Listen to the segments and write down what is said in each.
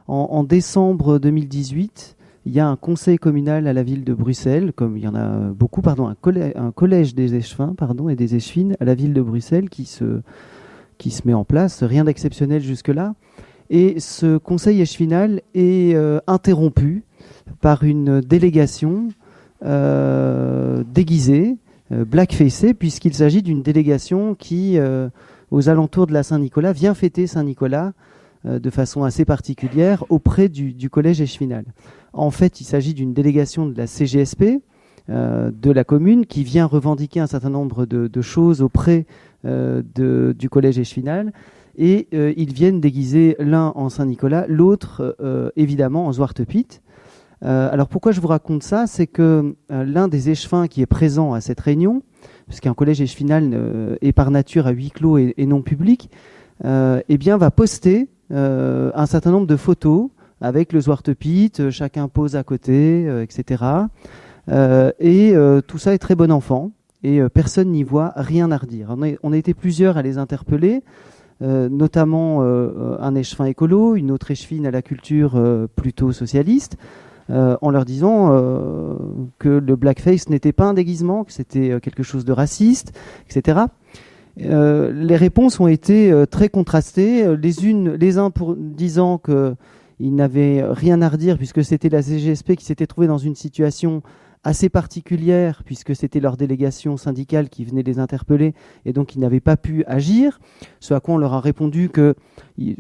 En décembre 2018, il y a un conseil communal à la ville de Bruxelles, comme il y en a beaucoup, un collège des échevins et des échevines à la ville de Bruxelles qui se met en place, rien d'exceptionnel jusque-là. Et ce conseil échevinal est interrompu par une délégation déguisée, blackfacée, puisqu'il s'agit d'une délégation qui, aux alentours de la Saint-Nicolas, vient fêter Saint-Nicolas de façon assez particulière auprès du collège échevinal. En fait, il s'agit d'une délégation de la CGSP, de la commune, qui vient revendiquer un certain nombre de choses auprès du collège échevinal. Et ils viennent déguiser l'un en Saint-Nicolas, l'autre évidemment en Zwarte Piet. Alors pourquoi je vous raconte ça? C'est que l'un des échevins qui est présent à cette réunion, puisqu'un collège échevinal est par nature à huis clos et non public, va poster un certain nombre de photos avec le Zwarte Piet, chacun pose à côté, etc. Tout ça est très bon enfant et personne n'y voit rien à redire. On a été plusieurs à les interpeller. Notamment un échevin écolo, une autre échevine à la culture plutôt socialiste, en leur disant que le blackface n'était pas un déguisement, que c'était quelque chose de raciste, etc. Les réponses ont été très contrastées, les uns disant qu'ils n'avaient rien à redire puisque c'était la CGSP qui s'était trouvée dans une situation assez particulière puisque c'était leur délégation syndicale qui venait les interpeller et donc ils n'avaient pas pu agir. Ce à quoi on leur a répondu que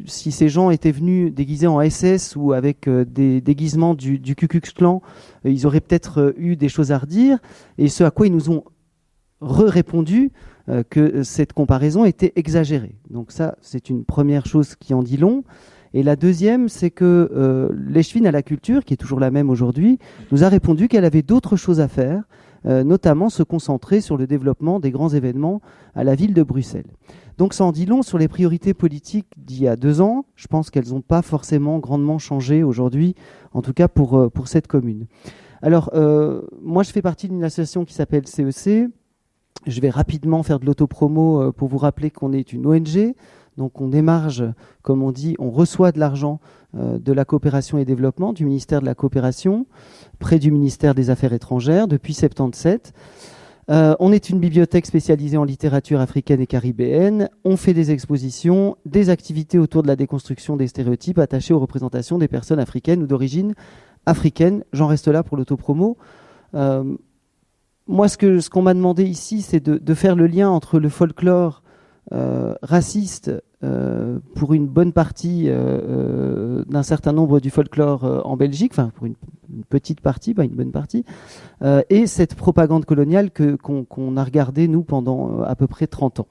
si ces gens étaient venus déguisés en SS ou avec des déguisements du Ku Klux Klan, ils auraient peut-être eu des choses à redire. Et ce à quoi ils nous ont répondu que cette comparaison était exagérée. Donc ça, c'est une première chose qui en dit long. Et la deuxième, c'est que l'échevine à la culture, qui est toujours la même aujourd'hui, nous a répondu qu'elle avait d'autres choses à faire, notamment se concentrer sur le développement des grands événements à la ville de Bruxelles. Donc ça en dit long sur les priorités politiques d'il y a 2 ans. Je pense qu'elles n'ont pas forcément grandement changé aujourd'hui, en tout cas pour cette commune. Alors, moi je fais partie d'une association qui s'appelle CEC. Je vais rapidement faire de l'autopromo pour vous rappeler qu'on est une ONG. Donc on démarge, comme on dit, on reçoit de l'argent de la coopération et développement, du ministère de la coopération, près du ministère des Affaires étrangères, depuis 1977. On est une bibliothèque spécialisée en littérature africaine et caribéenne. On fait des expositions, des activités autour de la déconstruction des stéréotypes attachés aux représentations des personnes africaines ou d'origine africaine. J'en reste là pour l'autopromo. Moi, ce qu'on m'a demandé ici, c'est de faire le lien entre le folklore raciste pour une bonne partie d'un certain nombre du folklore en Belgique, enfin pour une petite partie, pas une bonne partie, et cette propagande coloniale qu'on a regardée, nous, pendant à peu près 30 ans.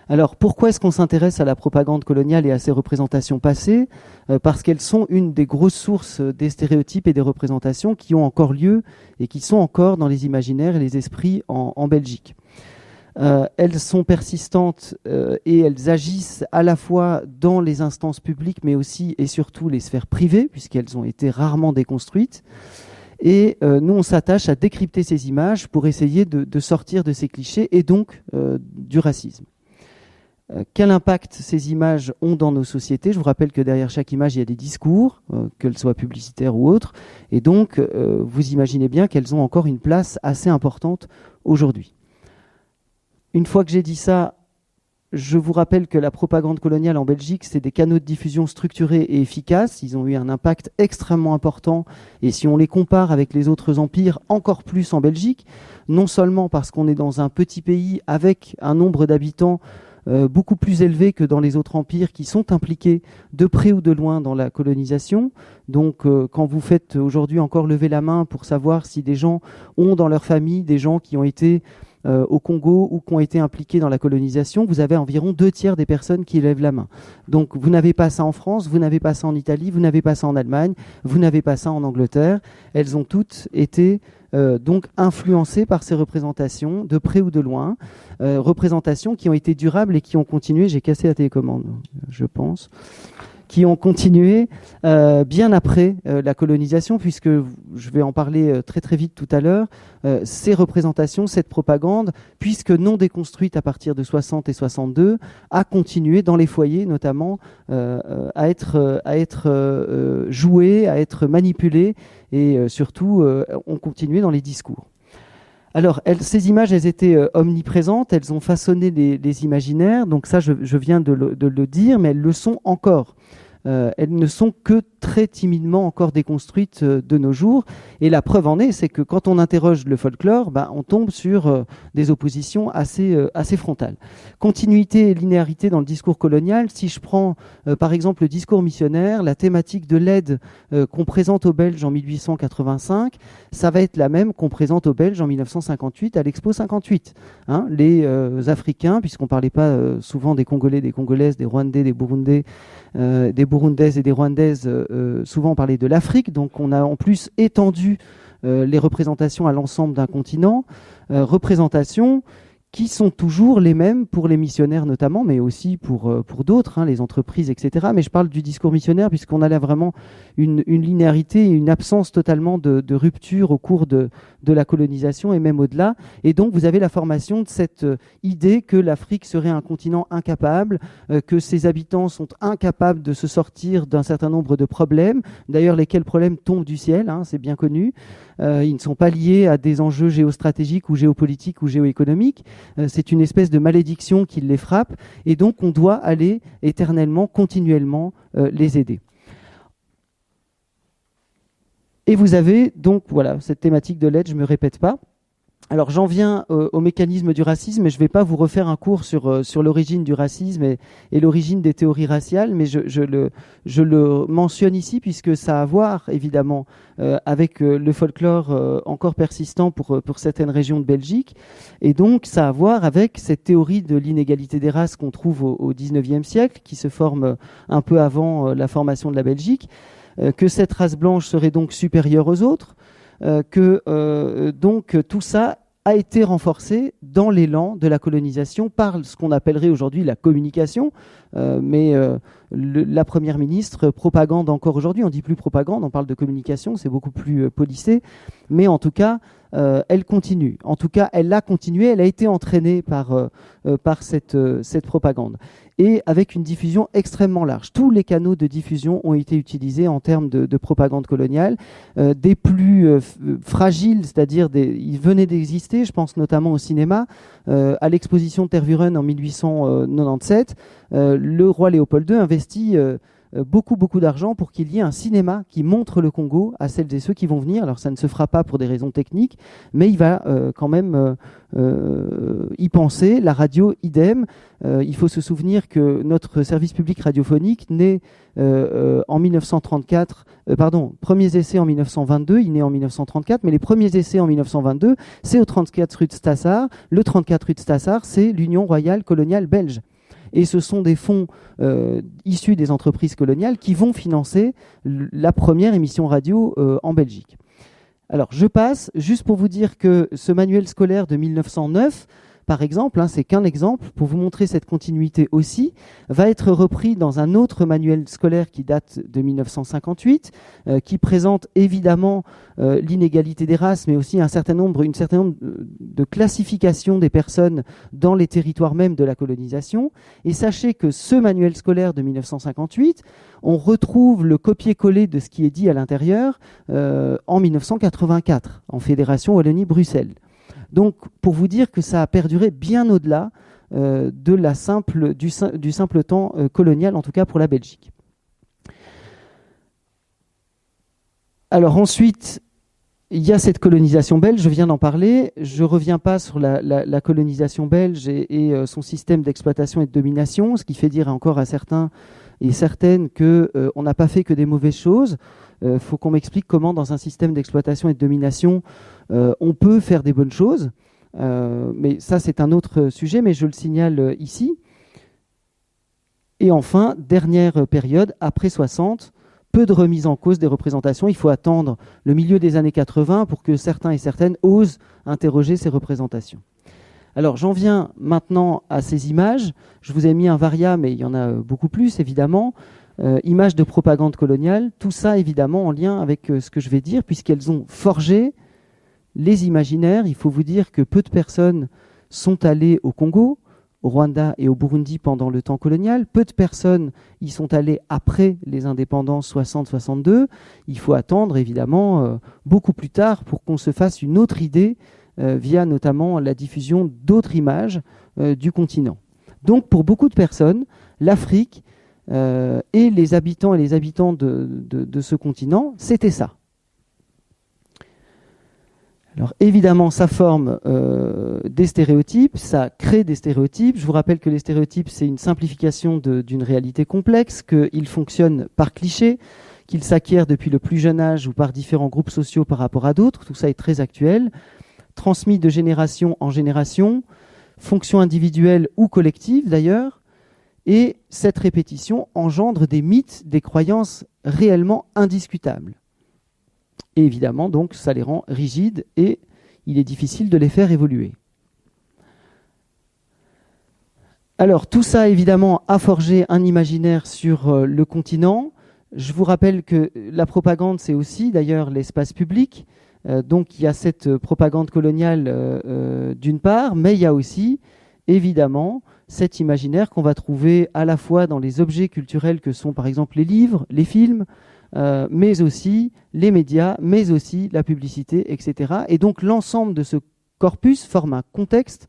Alors, pourquoi est-ce qu'on s'intéresse à la propagande coloniale et à ses représentations passées ? Parce qu'elles sont une des grosses sources des stéréotypes et des représentations qui ont encore lieu et qui sont encore dans les imaginaires et les esprits en Belgique. Elles sont persistantes et elles agissent à la fois dans les instances publiques, mais aussi et surtout les sphères privées, puisqu'elles ont été rarement déconstruites. Et nous, on s'attache à décrypter ces images pour essayer de sortir de ces clichés et donc du racisme. Quel impact ces images ont dans nos sociétés ? Je vous rappelle que derrière chaque image, il y a des discours, qu'elles soient publicitaires ou autres. Et donc, vous imaginez bien qu'elles ont encore une place assez importante aujourd'hui. Une fois que j'ai dit ça, je vous rappelle que la propagande coloniale en Belgique, c'est des canaux de diffusion structurés et efficaces. Ils ont eu un impact extrêmement important. Et si on les compare avec les autres empires, encore plus en Belgique, non seulement parce qu'on est dans un petit pays avec un nombre d'habitants beaucoup plus élevé que dans les autres empires qui sont impliqués de près ou de loin dans la colonisation. Donc quand vous faites aujourd'hui encore lever la main pour savoir si des gens ont dans leur famille des gens qui ont été au Congo ou qui ont été impliqués dans la colonisation, vous avez environ 2/3 des personnes qui lèvent la main. Donc vous n'avez pas ça en France, vous n'avez pas ça en Italie, vous n'avez pas ça en Allemagne, vous n'avez pas ça en Angleterre. Elles ont toutes été donc influencées par ces représentations, de près ou de loin, représentations qui ont été durables et qui ont continué. J'ai cassé la télécommande, je pense. qui ont continué bien après la colonisation, puisque je vais en parler très très vite tout à l'heure, ces représentations, cette propagande, puisque non déconstruite à partir de 60 et 62, a continué dans les foyers notamment à être jouée, à être manipulée, et surtout ont continué dans les discours. Alors, ces images, elles étaient omniprésentes, elles ont façonné les imaginaires, donc ça, je viens de le dire, mais elles le sont encore. Elles ne sont que très timidement encore déconstruites de nos jours. Et la preuve en est, c'est que quand on interroge le folklore, on tombe sur des oppositions assez frontales. Continuité et linéarité dans le discours colonial. Si je prends par exemple le discours missionnaire, la thématique de l'aide qu'on présente aux Belges en 1885, ça va être la même qu'on présente aux Belges en 1958 à l'Expo 58. Les Africains, puisqu'on ne parlait pas souvent des Congolais, des Congolaises, des Rwandais, des Burundais, des Burundaises et des Rwandaises, souvent on parlait de l'Afrique, donc on a en plus étendu les représentations à l'ensemble d'un continent, représentations qui sont toujours les mêmes pour les missionnaires notamment, mais aussi pour d'autres, les entreprises, etc. Mais je parle du discours missionnaire puisqu'on a là vraiment une linéarité et une absence totalement de rupture au cours de la colonisation et même au-delà. Et donc vous avez la formation de cette idée que l'Afrique serait un continent incapable, que ses habitants sont incapables de se sortir d'un certain nombre de problèmes, d'ailleurs lesquels problèmes tombent du ciel, c'est bien connu. Ils ne sont pas liés à des enjeux géostratégiques ou géopolitiques ou géoéconomiques. C'est une espèce de malédiction qui les frappe, et donc on doit aller éternellement, continuellement les aider. Et vous avez donc, voilà, cette thématique de l'aide, je ne me répète pas. Alors j'en viens au mécanisme du racisme, et je ne vais pas vous refaire un cours sur l'origine du racisme et l'origine des théories raciales, mais je le mentionne ici puisque ça a à voir évidemment avec le folklore encore persistant pour certaines régions de Belgique, et donc ça a à voir avec cette théorie de l'inégalité des races qu'on trouve au XIXe siècle, qui se forme un peu avant la formation de la Belgique, que cette race blanche serait donc supérieure aux autres, donc tout ça a été renforcé dans l'élan de la colonisation par ce qu'on appellerait aujourd'hui la communication, mais la première ministre propagande encore aujourd'hui, on dit plus propagande, on parle de communication, c'est beaucoup plus policé, mais en tout cas elle continue. En tout cas, elle a continué, elle a été entraînée par cette propagande. Et avec une diffusion extrêmement large. Tous les canaux de diffusion ont été utilisés en termes de propagande coloniale. Des plus fragiles, c'est-à-dire ils venaient d'exister, je pense notamment au cinéma. À l'exposition Tervuren en 1897, le roi Léopold II investit beaucoup d'argent pour qu'il y ait un cinéma qui montre le Congo à celles et ceux qui vont venir. Alors ça ne se fera pas pour des raisons techniques, mais il va quand même y penser. La radio, idem. Il faut se souvenir que notre service public radiophonique naît en 1934, premiers essais en 1922, il naît en 1934, mais les premiers essais en 1922, c'est au 34 rue de Stassard. Le 34 rue de Stassard, c'est l'Union royale coloniale belge. Et ce sont des fonds issus des entreprises coloniales qui vont financer la première émission radio en Belgique. Alors, je passe juste pour vous dire que ce manuel scolaire de 1909, par exemple, c'est qu'un exemple, pour vous montrer cette continuité aussi, va être repris dans un autre manuel scolaire qui date de 1958, qui présente évidemment l'inégalité des races, mais aussi une certain nombre de classifications des personnes dans les territoires même de la colonisation. Et sachez que ce manuel scolaire de 1958, on retrouve le copier-coller de ce qui est dit à l'intérieur en 1984, en Fédération Wallonie-Bruxelles. Donc, pour vous dire que ça a perduré bien au-delà du simple temps colonial, en tout cas pour la Belgique. Alors ensuite, il y a cette colonisation belge, je viens d'en parler. Je ne reviens pas sur la colonisation belge et son système d'exploitation et de domination, ce qui fait dire encore à certains et certaines qu'on n'a pas fait que des mauvaises choses. Il faut qu'on m'explique comment, dans un système d'exploitation et de domination, on peut faire des bonnes choses. Mais ça, c'est un autre sujet, mais je le signale ici. Et enfin, dernière période, après 60, peu de remise en cause des représentations. Il faut attendre le milieu des années 80 pour que certains et certaines osent interroger ces représentations. Alors, j'en viens maintenant à ces images. Je vous ai mis un varia, mais il y en a beaucoup plus, évidemment. images de propagande coloniale, tout ça évidemment en lien avec ce que je vais dire, puisqu'elles ont forgé les imaginaires. Il faut vous dire que peu de personnes sont allées au Congo, au Rwanda et au Burundi pendant le temps colonial. Peu de personnes y sont allées après les indépendances 60-62. Il faut attendre évidemment beaucoup plus tard pour qu'on se fasse une autre idée via notamment la diffusion d'autres images du continent. Donc pour beaucoup de personnes, l'Afrique et les habitants et les habitantes de ce continent, c'était ça. Alors évidemment, ça forme des stéréotypes, ça crée des stéréotypes. Je vous rappelle que les stéréotypes, c'est une simplification d'une réalité complexe, qu'ils fonctionnent par cliché, qu'ils s'acquièrent depuis le plus jeune âge ou par différents groupes sociaux par rapport à d'autres. Tout ça est très actuel, transmis de génération en génération, fonction individuelle ou collective d'ailleurs. Et cette répétition engendre des mythes, des croyances réellement indiscutables. Et évidemment, donc, ça les rend rigides et il est difficile de les faire évoluer. Alors, tout ça, évidemment, a forgé un imaginaire sur le continent. Je vous rappelle que la propagande, c'est aussi, d'ailleurs, l'espace public. Donc, il y a cette propagande coloniale d'une part, mais il y a aussi, évidemment, cet imaginaire qu'on va trouver à la fois dans les objets culturels que sont, par exemple, les livres, les films, mais aussi les médias, mais aussi la publicité, etc. Et donc l'ensemble de ce corpus forme un contexte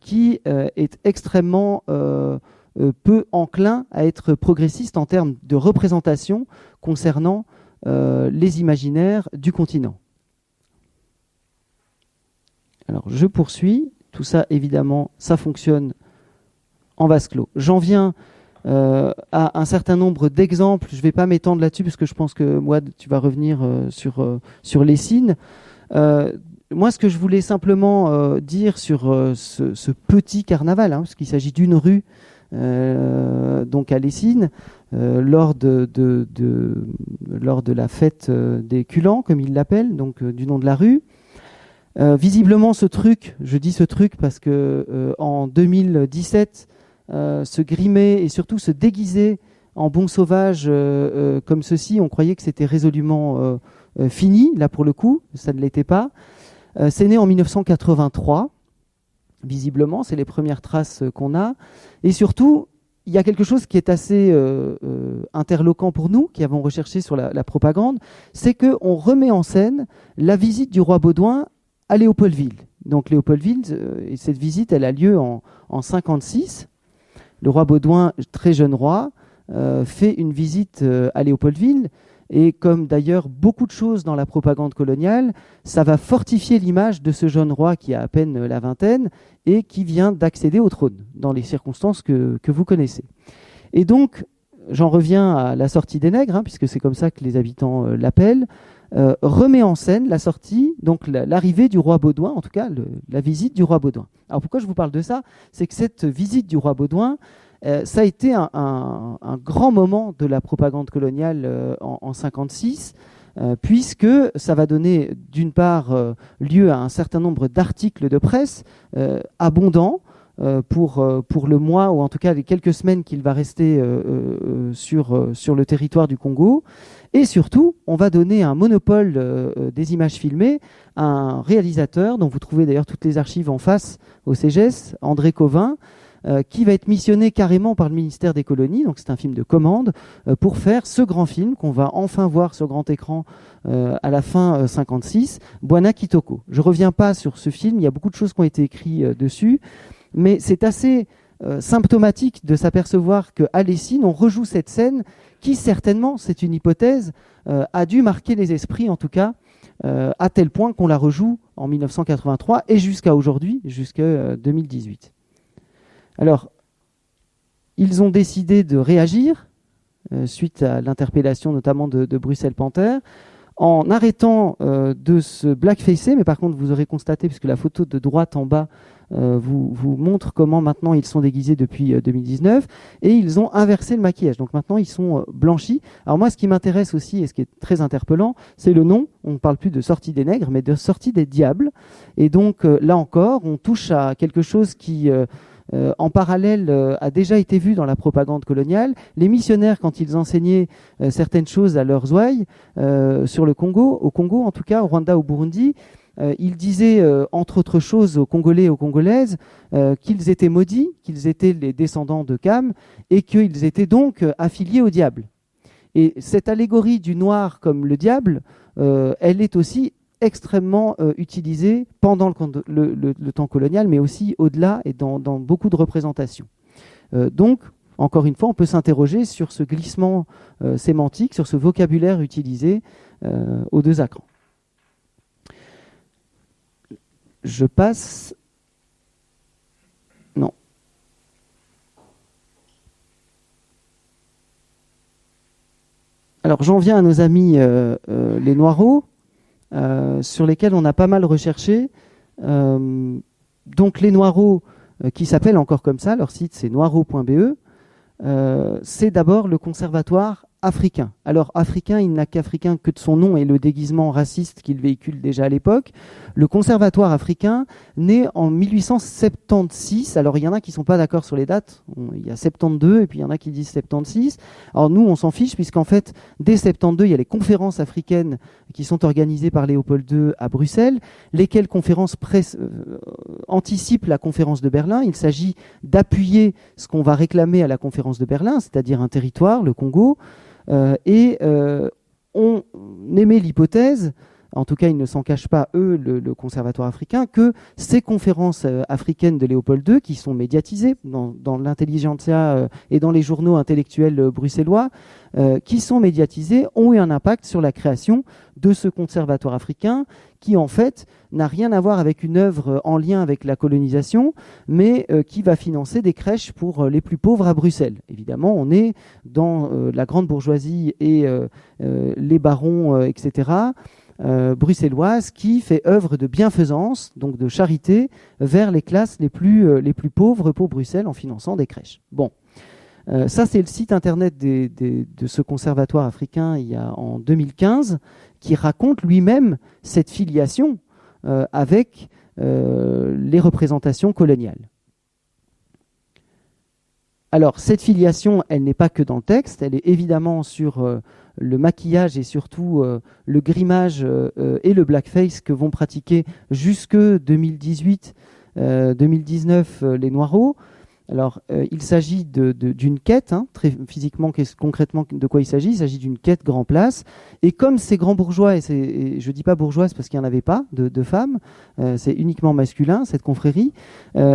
qui est extrêmement peu enclin à être progressiste en termes de représentation concernant les imaginaires du continent. Alors je poursuis. Tout ça, évidemment, ça fonctionne en vase clos. J'en viens à un certain nombre d'exemples. Je ne vais pas m'étendre là-dessus parce que je pense que Mouad, tu vas revenir sur Lessine. Moi, ce que je voulais simplement dire sur ce petit carnaval, parce qu'il s'agit d'une rue donc à Lessine, lors de la fête des culans, comme ils l'appellent, donc du nom de la rue. Visiblement, ce truc, je dis ce truc parce que en 2017, se grimer et surtout se déguiser en bon sauvage comme ceci, on croyait que c'était résolument fini. Là, pour le coup, ça ne l'était pas. C'est né en 1983, visiblement, c'est les premières traces qu'on a. Et surtout, il y a quelque chose qui est assez interloquant pour nous, qui avons recherché sur la propagande, c'est qu'on remet en scène la visite du roi Baudouin à Léopoldville. Donc Léopoldville, et cette visite, elle a lieu en 1956. Le roi Baudouin, très jeune roi, fait une visite à Léopoldville. Et comme d'ailleurs beaucoup de choses dans la propagande coloniale, ça va fortifier l'image de ce jeune roi qui a à peine la vingtaine et qui vient d'accéder au trône, dans les circonstances que vous connaissez. Et donc, j'en reviens à la sortie des nègres, puisque c'est comme ça que les habitants l'appellent, remet en scène la sortie, donc l'arrivée du roi Baudouin, en tout cas la visite du roi Baudouin. Alors pourquoi je vous parle de ça? C'est que cette visite du roi Baudouin, ça a été un grand moment de la propagande coloniale en 1956, puisque ça va donner d'une part lieu à un certain nombre d'articles de presse abondants pour le mois, ou en tout cas les quelques semaines qu'il va rester sur le territoire du Congo. Et surtout, on va donner un monopole des images filmées à un réalisateur dont vous trouvez d'ailleurs toutes les archives en face au CEGES, André Covin, qui va être missionné carrément par le ministère des Colonies, donc c'est un film de commande, pour faire ce grand film qu'on va enfin voir sur grand écran à la fin 56, Bwana Kitoko. Je ne reviens pas sur ce film, il y a beaucoup de choses qui ont été écrites dessus, mais c'est assez symptomatique de s'apercevoir qu'à Lessine, on rejoue cette scène qui, certainement, c'est une hypothèse, a dû marquer les esprits, en tout cas, à tel point qu'on la rejoue en 1983 et jusqu'à aujourd'hui, jusqu'à 2018. Alors, ils ont décidé de réagir, suite à l'interpellation notamment de Bruxelles Panther, en arrêtant de se blackfacer, mais par contre, vous aurez constaté, puisque la photo de droite en bas vous montre comment maintenant ils sont déguisés depuis 2019, et ils ont inversé le maquillage. Donc maintenant, ils sont blanchis. Alors moi, ce qui m'intéresse aussi, et ce qui est très interpellant, c'est le nom. On ne parle plus de sortie des nègres, mais de sortie des diables. Et donc, là encore, on touche à quelque chose qui en parallèle, a déjà été vu dans la propagande coloniale. Les missionnaires, quand ils enseignaient certaines choses à leurs ouailles, sur le Congo, au Congo en tout cas, au Rwanda, au Burundi, ils disaient, entre autres choses, aux Congolais et aux Congolaises, qu'ils étaient maudits, qu'ils étaient les descendants de Cam, et qu'ils étaient donc affiliés au diable. Et cette allégorie du noir comme le diable, elle est aussi extrêmement utilisée pendant le temps colonial, mais aussi au-delà et dans beaucoup de représentations. Donc, encore une fois, on peut s'interroger sur ce glissement sémantique, sur ce vocabulaire utilisé aux deux écrans. Je passe... Non. Alors, j'en viens à nos amis les Noireaux, sur lesquels on a pas mal recherché. Donc, les Noireaux, qui s'appellent encore comme ça, leur site c'est noireaux.be, c'est d'abord le conservatoire africain. Alors, africain, il n'a qu'africain que de son nom et le déguisement raciste qu'il véhicule déjà à l'époque. Le conservatoire africain, né en 1876. Alors, il y en a qui ne sont pas d'accord sur les dates. Il y a 72 et puis il y en a qui disent 76. Alors, nous, on s'en fiche puisqu'en fait, dès 72, il y a les conférences africaines qui sont organisées par Léopold II à Bruxelles, lesquelles conférences anticipent la conférence de Berlin. Il s'agit d'appuyer ce qu'on va réclamer à la conférence de Berlin, c'est-à-dire un territoire, le Congo. On émet l'hypothèse, en tout cas ils ne s'en cachent pas eux, le conservatoire africain, que ces conférences africaines de Léopold II, qui sont médiatisées dans l'intelligentsia et dans les journaux intellectuels bruxellois, qui sont médiatisées, ont eu un impact sur la création de ce conservatoire africain, qui en fait n'a rien à voir avec une œuvre en lien avec la colonisation, mais qui va financer des crèches pour les plus pauvres à Bruxelles. Évidemment, on est dans la grande bourgeoisie et les barons, etc., bruxelloise, qui fait œuvre de bienfaisance, donc de charité, vers les classes les plus pauvres pour Bruxelles en finançant des crèches. Bon. Ça, c'est le site internet de ce conservatoire africain en 2015, qui raconte lui-même cette filiation avec les représentations coloniales. Alors, cette filiation, elle n'est pas que dans le texte, elle est évidemment sur le maquillage et surtout le grimage et le blackface que vont pratiquer jusque 2018-2019 les Noireaux. Alors, il s'agit d'une quête, très physiquement, concrètement, de quoi il s'agit. Il s'agit d'une quête grand place. Et comme ces grands bourgeois, et je ne dis pas bourgeoise parce qu'il n'y en avait pas de femmes, c'est uniquement masculin, cette confrérie,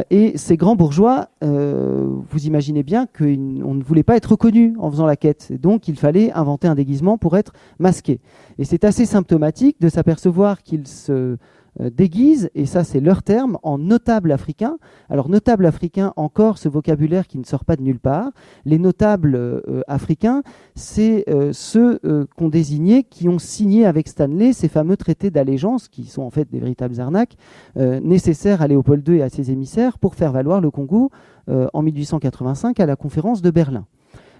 et ces grands bourgeois, vous imaginez bien qu'on ne voulait pas être reconnu en faisant la quête. Et donc, il fallait inventer un déguisement pour être masqué. Et c'est assez symptomatique de s'apercevoir qu'ils se déguisent, et ça c'est leur terme, en notable africain. Alors notable africain, encore ce vocabulaire qui ne sort pas de nulle part. Les notables africains, c'est ceux qu'on désignait, qui ont signé avec Stanley ces fameux traités d'allégeance, qui sont en fait des véritables arnaques, nécessaires à Léopold II et à ses émissaires pour faire valoir le Congo en 1885 à la conférence de Berlin.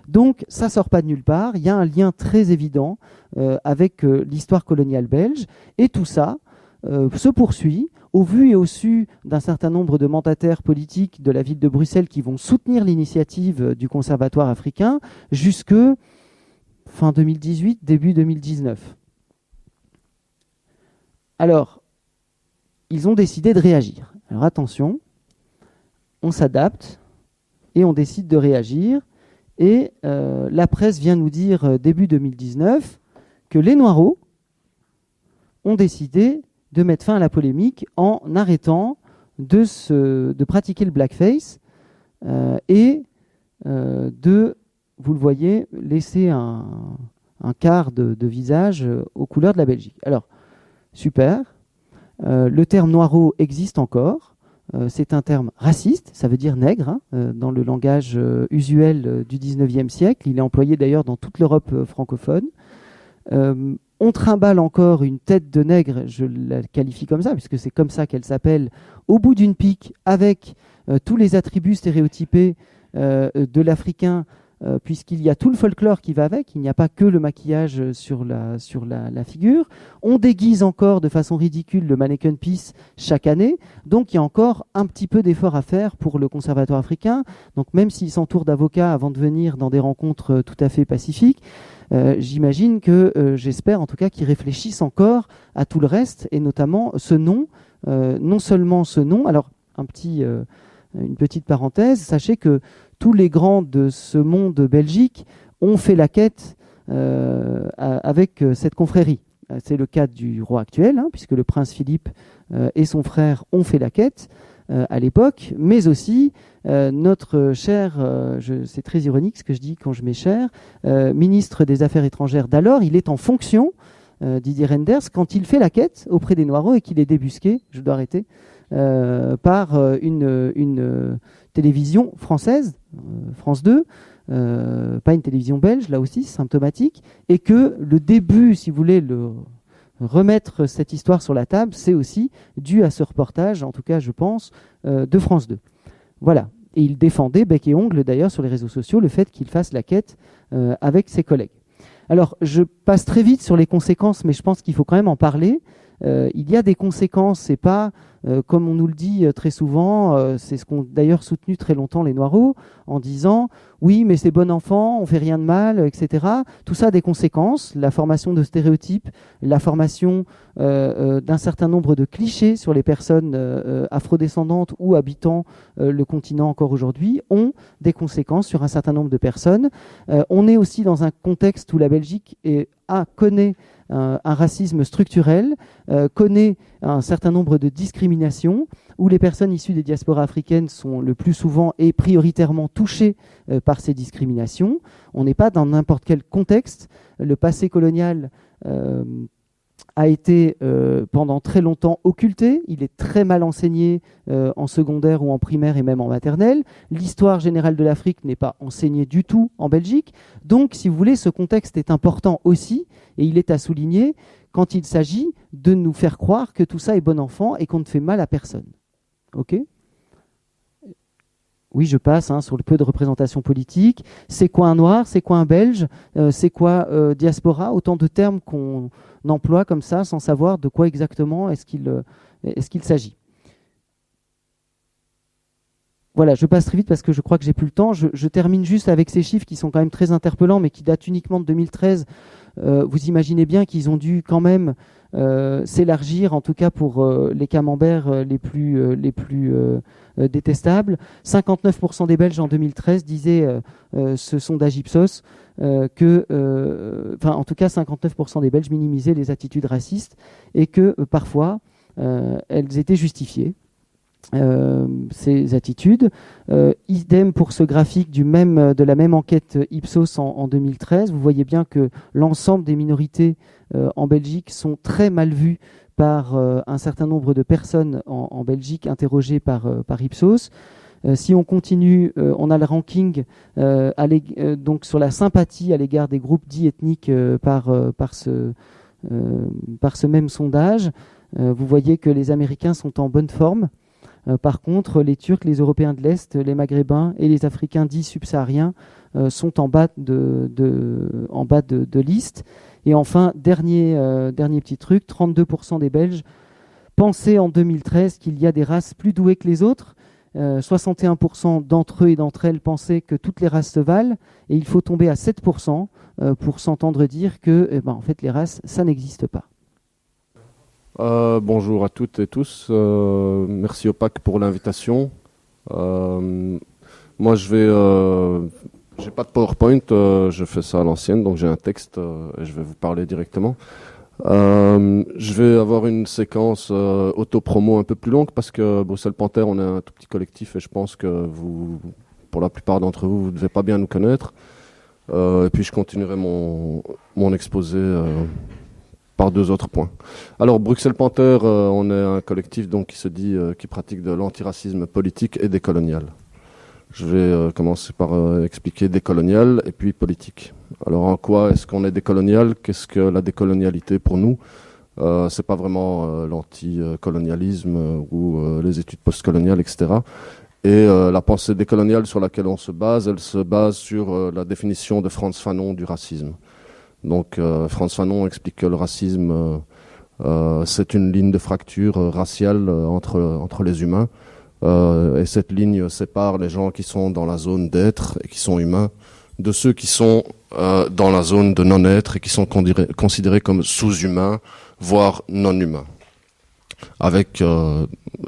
Donc ça sort pas de nulle part, il y a un lien très évident avec l'histoire coloniale belge, et tout ça se poursuit au vu et au su d'un certain nombre de mandataires politiques de la ville de Bruxelles qui vont soutenir l'initiative du conservatoire africain jusque fin 2018, début 2019. Alors, ils ont décidé de réagir. Alors attention, on s'adapte et on décide de réagir. Et la presse vient nous dire début 2019 que les Noireaux ont décidé de mettre fin à la polémique en arrêtant de pratiquer le blackface et de, vous le voyez, laisser un quart de visage aux couleurs de la Belgique. Alors, super. Le terme noireau existe encore. C'est un terme raciste, ça veut dire nègre, dans le langage usuel du 19e siècle. Il est employé d'ailleurs dans toute l'Europe francophone. On trimballe encore une tête de nègre, je la qualifie comme ça, puisque c'est comme ça qu'elle s'appelle, au bout d'une pique, avec tous les attributs stéréotypés de l'Africain puisqu'il y a tout le folklore qui va avec, il n'y a pas que le maquillage sur la figure. On déguise encore de façon ridicule le Manneken Pis chaque année, donc il y a encore un petit peu d'effort à faire pour le Conservatoire africain. Donc même s'il s'entoure d'avocats avant de venir dans des rencontres tout à fait pacifiques, j'imagine que, j'espère en tout cas qu'ils réfléchissent encore à tout le reste, et notamment ce nom, non seulement ce nom, alors une petite parenthèse, sachez que tous les grands de ce monde belgique ont fait la quête avec cette confrérie. C'est le cas du roi actuel, hein, puisque le prince Philippe et son frère ont fait la quête à l'époque, mais aussi notre cher, c'est très ironique ce que je dis quand je mets cher, ministre des Affaires étrangères d'alors, il est en fonction, Didier Reynders, quand il fait la quête auprès des Noireaux et qu'il est débusqué, je dois arrêter, par une télévision française, France 2, pas une télévision belge, là aussi, symptomatique, et que le début, si vous voulez, remettre cette histoire sur la table, c'est aussi dû à ce reportage, en tout cas, je pense, de France 2. Voilà. Et il défendait bec et ongle, d'ailleurs, sur les réseaux sociaux, le fait qu'il fasse la quête avec ses collègues. Alors, je passe très vite sur les conséquences, mais je pense qu'il faut quand même en parler. Il y a des conséquences, c'est pas comme on nous le dit très souvent, c'est ce qu'ont d'ailleurs soutenu très longtemps les Noireaux, en disant oui mais c'est bon enfant, on fait rien de mal, etc. Tout ça a des conséquences, la formation de stéréotypes, la formation d'un certain nombre de clichés sur les personnes afrodescendantes ou habitant le continent encore aujourd'hui ont des conséquences sur un certain nombre de personnes. On est aussi dans un contexte où la Belgique connaît un racisme structurel, connaît un certain nombre de discriminations, où les personnes issues des diasporas africaines sont le plus souvent et prioritairement touchées par ces discriminations. On n'est pas dans n'importe quel contexte. Le passé colonial a été pendant très longtemps occulté. Il est très mal enseigné en secondaire ou en primaire et même en maternelle. L'histoire générale de l'Afrique n'est pas enseignée du tout en Belgique. Donc, si vous voulez, ce contexte est important aussi, et il est à souligner quand il s'agit de nous faire croire que tout ça est bon enfant et qu'on ne fait mal à personne. Ok ? Oui, je passe sur le peu de représentation politique. C'est quoi un noir? C'est quoi un belge? C'est quoi diaspora? Autant de termes qu'on emploie comme ça sans savoir de quoi exactement est-ce qu'il s'agit. Voilà, je passe très vite parce que je crois que j'ai plus le temps. Je termine juste avec ces chiffres qui sont quand même très interpellants, mais qui datent uniquement de 2013. Vous imaginez bien qu'ils ont dû quand même s'élargir, en tout cas pour les camemberts les plus détestables. 59% des Belges en 2013 disaient ce sondage Ipsos en tout cas 59% des Belges minimisaient les attitudes racistes et que parfois elles étaient justifiées. Ces attitudes. Idem pour ce graphique de la même enquête Ipsos en 2013. Vous voyez bien que l'ensemble des minorités en Belgique sont très mal vues par un certain nombre de personnes en Belgique interrogées par Ipsos. Si on continue, on a le ranking donc sur la sympathie à l'égard des groupes dits ethniques par ce même sondage. Vous voyez que les Américains sont en bonne forme. Par contre, les Turcs, les Européens de l'Est, les Maghrébins et les Africains dits subsahariens sont en bas de liste. Et enfin, dernier petit truc, 32% des Belges pensaient en 2013 qu'il y a des races plus douées que les autres. 61% d'entre eux et d'entre elles pensaient que toutes les races se valent. Et il faut tomber à 7% pour s'entendre dire que en fait, les races, ça n'existe pas. Bonjour à toutes et tous. Merci Opac pour l'invitation. Moi, j'ai pas de PowerPoint, je fais ça à l'ancienne, donc j'ai un texte et je vais vous parler directement. Je vais avoir une séquence auto-promo un peu plus longue parce que Bruxelles Panther, on est un tout petit collectif et je pense que pour la plupart d'entre vous, vous ne devez pas bien nous connaître. Et puis je continuerai mon exposé par deux autres points. Alors, Bruxelles Panther, on est un collectif donc, qui pratique de l'antiracisme politique et décolonial. Je vais commencer par expliquer décolonial et puis politique. Alors, en quoi est-ce qu'on est décolonial? Qu'est-ce que la décolonialité pour nous? C'est pas vraiment l'anticolonialisme ou les études postcoloniales, etc. Et la pensée décoloniale sur laquelle on se base, elle se base sur la définition de Frantz Fanon du racisme. Donc Frantz Fanon explique que le racisme, c'est une ligne de fracture raciale entre les humains. Et cette ligne sépare les gens qui sont dans la zone d'être et qui sont humains de ceux qui sont dans la zone de non-être et qui sont considérés comme sous-humains, voire non-humains.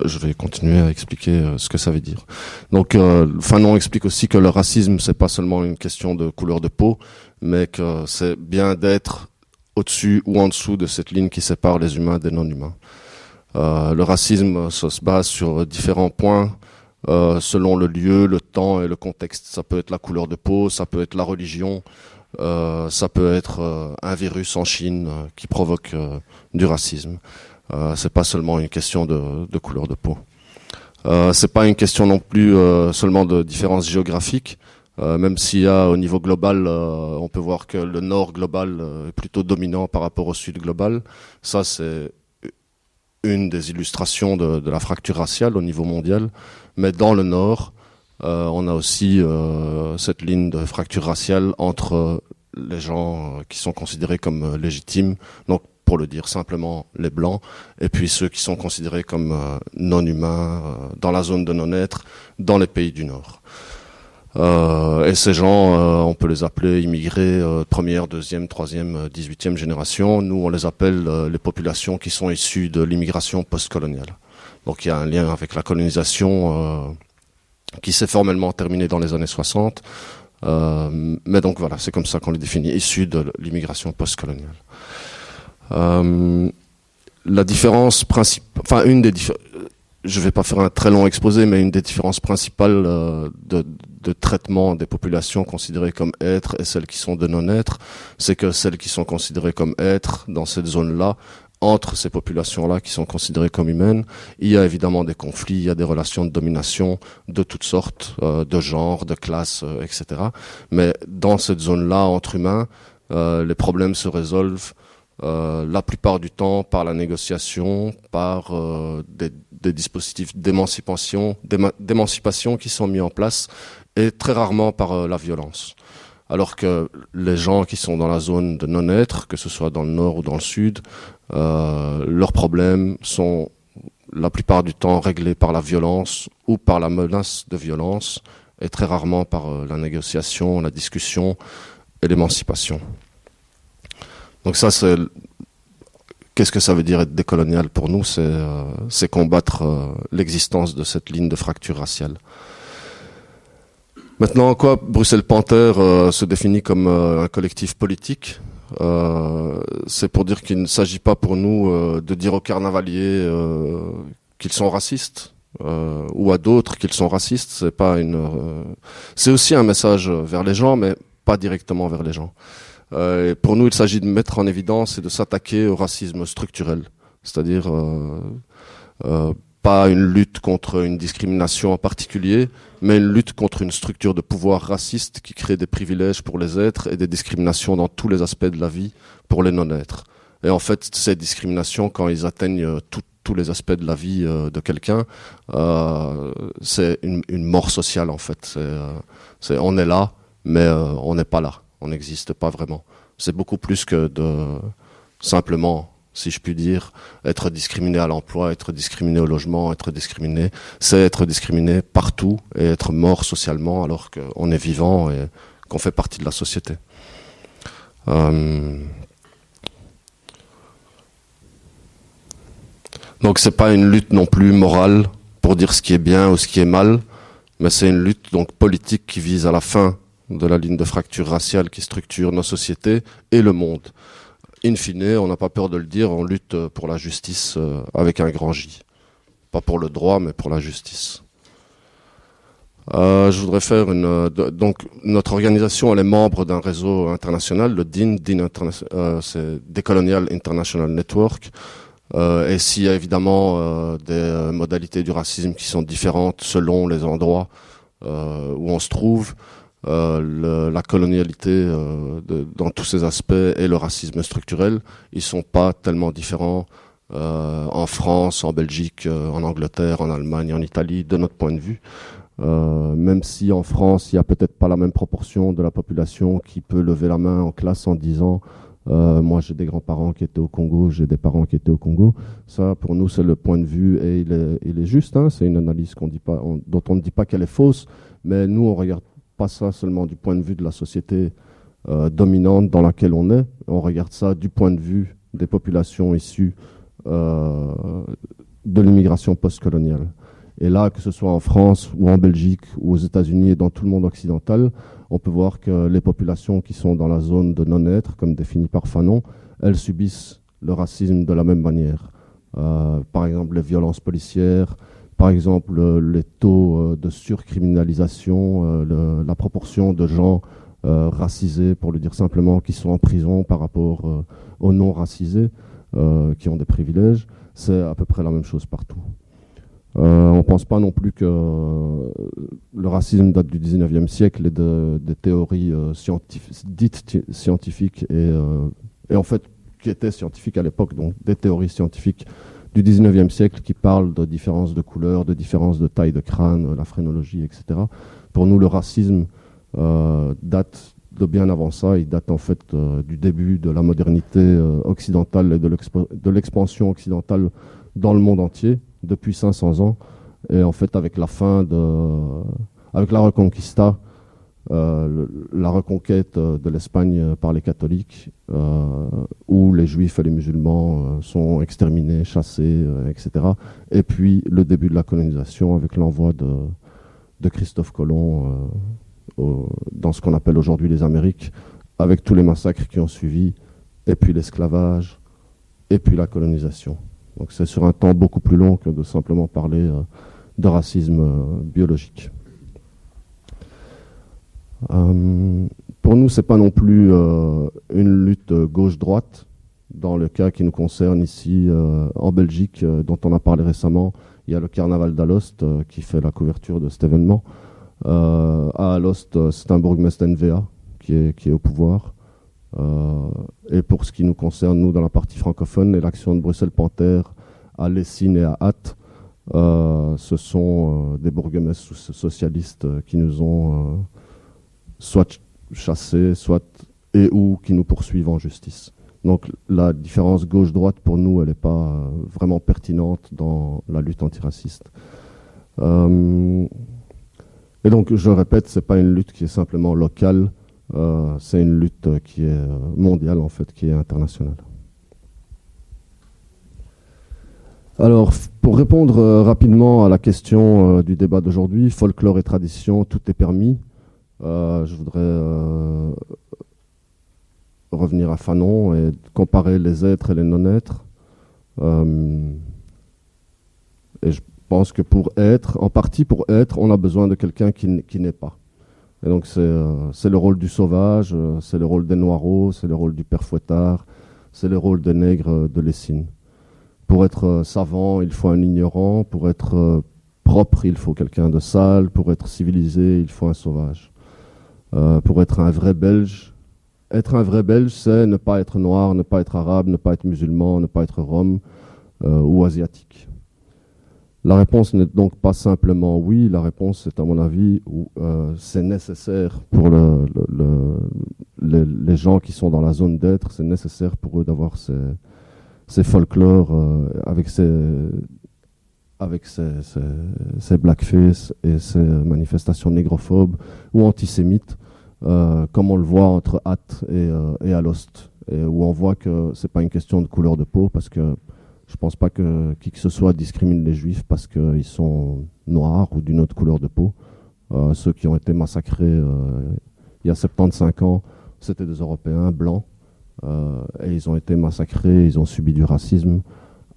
Je vais continuer à expliquer ce que ça veut dire. Donc, Fanon explique aussi que le racisme, c'est pas seulement une question de couleur de peau, mais que c'est bien d'être au-dessus ou en dessous de cette ligne qui sépare les humains des non-humains. Le racisme, ça se base sur différents points, selon le lieu, le temps et le contexte. Ça peut être la couleur de peau, ça peut être la religion, ça peut être un virus en Chine qui provoque du racisme. C'est pas seulement une question de couleur de peau. C'est pas une question non plus seulement de différence géographique. Même s'il y a au niveau global, on peut voir que le nord global est plutôt dominant par rapport au sud global. Ça, c'est une des illustrations de la fracture raciale au niveau mondial. Mais dans le nord, on a aussi cette ligne de fracture raciale entre les gens qui sont considérés comme légitimes, donc pour le dire simplement les blancs, et puis ceux qui sont considérés comme non-humains dans la zone de non-être dans les pays du Nord. Et ces gens, on peut les appeler immigrés première, deuxième, troisième, 18e génération. Nous, on les appelle les populations qui sont issues de l'immigration postcoloniale. Donc il y a un lien avec la colonisation qui s'est formellement terminée dans les années 60. Mais donc voilà, c'est comme ça qu'on les définit, issus de l'immigration postcoloniale. La différence principale, enfin je vais pas faire un très long exposé, mais une des différences principales de traitement des populations considérées comme êtres et celles qui sont de non-êtres, c'est que celles qui sont considérées comme êtres dans cette zone-là, entre ces populations-là qui sont considérées comme humaines, il y a évidemment des conflits, il y a des relations de domination de toutes sortes, de genre, de classe, etc. Mais dans cette zone-là, entre humains, les problèmes se résolvent la plupart du temps par la négociation, par des dispositifs d'émancipation qui sont mis en place, et très rarement par la violence. Alors que les gens qui sont dans la zone de non-être, que ce soit dans le nord ou dans le sud, leurs problèmes sont la plupart du temps réglés par la violence ou par la menace de violence, et très rarement par la négociation, la discussion et l'émancipation. Donc ça, qu'est-ce que ça veut dire être décolonial pour nous? C'est combattre l'existence de cette ligne de fracture raciale. Maintenant, en quoi Bruxelles Panther se définit comme un collectif politique? C'est pour dire qu'il ne s'agit pas pour nous de dire aux carnavaliers qu'ils sont racistes ou à d'autres qu'ils sont racistes. C'est aussi un message vers les gens, mais pas directement vers les gens. Et pour nous, il s'agit de mettre en évidence et de s'attaquer au racisme structurel, c'est-à-dire pas une lutte contre une discrimination en particulier, mais une lutte contre une structure de pouvoir raciste qui crée des privilèges pour les êtres et des discriminations dans tous les aspects de la vie pour les non-êtres. Et en fait, ces discriminations, quand ils atteignent tous les aspects de la vie de quelqu'un, c'est une mort sociale en fait. On est là, mais on n'est pas là. On n'existe pas vraiment. C'est beaucoup plus que de simplement, si je puis dire, être discriminé à l'emploi, être discriminé au logement, être discriminé. C'est être discriminé partout et être mort socialement alors qu'on est vivant et qu'on fait partie de la société. Donc c'est pas une lutte non plus morale pour dire ce qui est bien ou ce qui est mal, mais c'est une lutte donc politique qui vise à la fin de la ligne de fracture raciale qui structure nos sociétés et le monde. In fine, on n'a pas peur de le dire, on lutte pour la justice avec un grand J. Pas pour le droit, mais pour la justice. Je voudrais faire donc notre organisation, elle est membre d'un réseau international, le DIN c'est Decolonial International Network. Et s'il y a évidemment des modalités du racisme qui sont différentes selon les endroits où on se trouve, la colonialité dans tous ses aspects et le racisme structurel, ils sont pas tellement différents en France, en Belgique, en Angleterre, en Allemagne, en Italie, de notre point de vue. Même si en France, il n'y a peut-être pas la même proportion de la population qui peut lever la main en classe en disant moi j'ai des grands-parents qui étaient au Congo, j'ai des parents qui étaient au Congo. Ça, pour nous, c'est le point de vue et il est juste. Hein, c'est une analyse dont on ne dit pas qu'elle est fausse, mais nous, on ne regarde pas ça seulement du point de vue de la société dominante dans laquelle on est. On regarde ça du point de vue des populations issues de l'immigration postcoloniale. Et là, que ce soit en France ou en Belgique ou aux États-Unis et dans tout le monde occidental, on peut voir que les populations qui sont dans la zone de non-être, comme défini par Fanon, elles subissent le racisme de la même manière. Par exemple, les violences policières, par exemple, les taux de surcriminalisation, la proportion de gens racisés, pour le dire simplement, qui sont en prison par rapport aux non-racisés, qui ont des privilèges, c'est à peu près la même chose partout. On ne pense pas non plus que le racisme date du 19e siècle et des théories dites scientifiques et en fait qui étaient scientifiques à l'époque, donc des théories scientifiques du 19e siècle qui parlent de différences de couleur, de différences de taille de crâne, la phrénologie, etc. Pour nous, le racisme date de bien avant ça. Il date en fait du début de la modernité occidentale et de l'expansion occidentale dans le monde entier depuis 500 ans. Et en fait, avec la avec la Reconquista, la reconquête de l'Espagne par les catholiques, où les juifs et les musulmans sont exterminés, chassés, etc. Et puis le début de la colonisation avec l'envoi de Christophe Colomb dans ce qu'on appelle aujourd'hui les Amériques, avec tous les massacres qui ont suivi, et puis l'esclavage, et puis la colonisation. Donc c'est sur un temps beaucoup plus long que de simplement parler de racisme biologique. Pour nous, c'est pas non plus une lutte gauche-droite. Dans le cas qui nous concerne ici en Belgique, dont on a parlé récemment, il y a le carnaval d'Alost qui fait la couverture de cet événement. À Alost, c'est un bourgmestre NVA qui est au pouvoir. Et pour ce qui nous concerne, nous, dans la partie francophone, et l'action de Bruxelles Panthère à Lessines et à Ath, ce sont des bourgmestres socialistes qui nous ont soit chassés, ou qui nous poursuivent en justice. Donc la différence gauche-droite, pour nous, elle n'est pas vraiment pertinente dans la lutte antiraciste. Et donc, je répète, ce n'est pas une lutte qui est simplement locale, c'est une lutte qui est mondiale, en fait, qui est internationale. Alors, pour répondre rapidement à la question du débat d'aujourd'hui, folklore et tradition, tout est permis. Je voudrais revenir à Fanon et comparer les êtres et les non-êtres. Et je pense que en partie pour être, on a besoin de quelqu'un qui n'est pas. Et donc c'est le rôle du sauvage, c'est le rôle des noireaux, c'est le rôle du père Fouettard, c'est le rôle des nègres de Lessines. Pour être savant, il faut un ignorant. Pour être propre, il faut quelqu'un de sale. Pour être civilisé, il faut un sauvage. Pour être un vrai Belge, c'est ne pas être noir, ne pas être arabe, ne pas être musulman, ne pas être rom ou asiatique. La réponse n'est donc pas simplement oui, la réponse est à mon avis c'est nécessaire pour les gens qui sont dans la zone d'être, c'est nécessaire pour eux d'avoir ces folklores avec ces blackface et ces manifestations négrophobes ou antisémites, comme on le voit entre Ath et Alost, et où on voit que c'est pas une question de couleur de peau, parce que je pense pas que qui que ce soit discrimine les juifs parce qu'ils sont noirs ou d'une autre couleur de peau. Ceux qui ont été massacrés il y a 75 ans, c'était des Européens blancs, et ils ont été massacrés, ils ont subi du racisme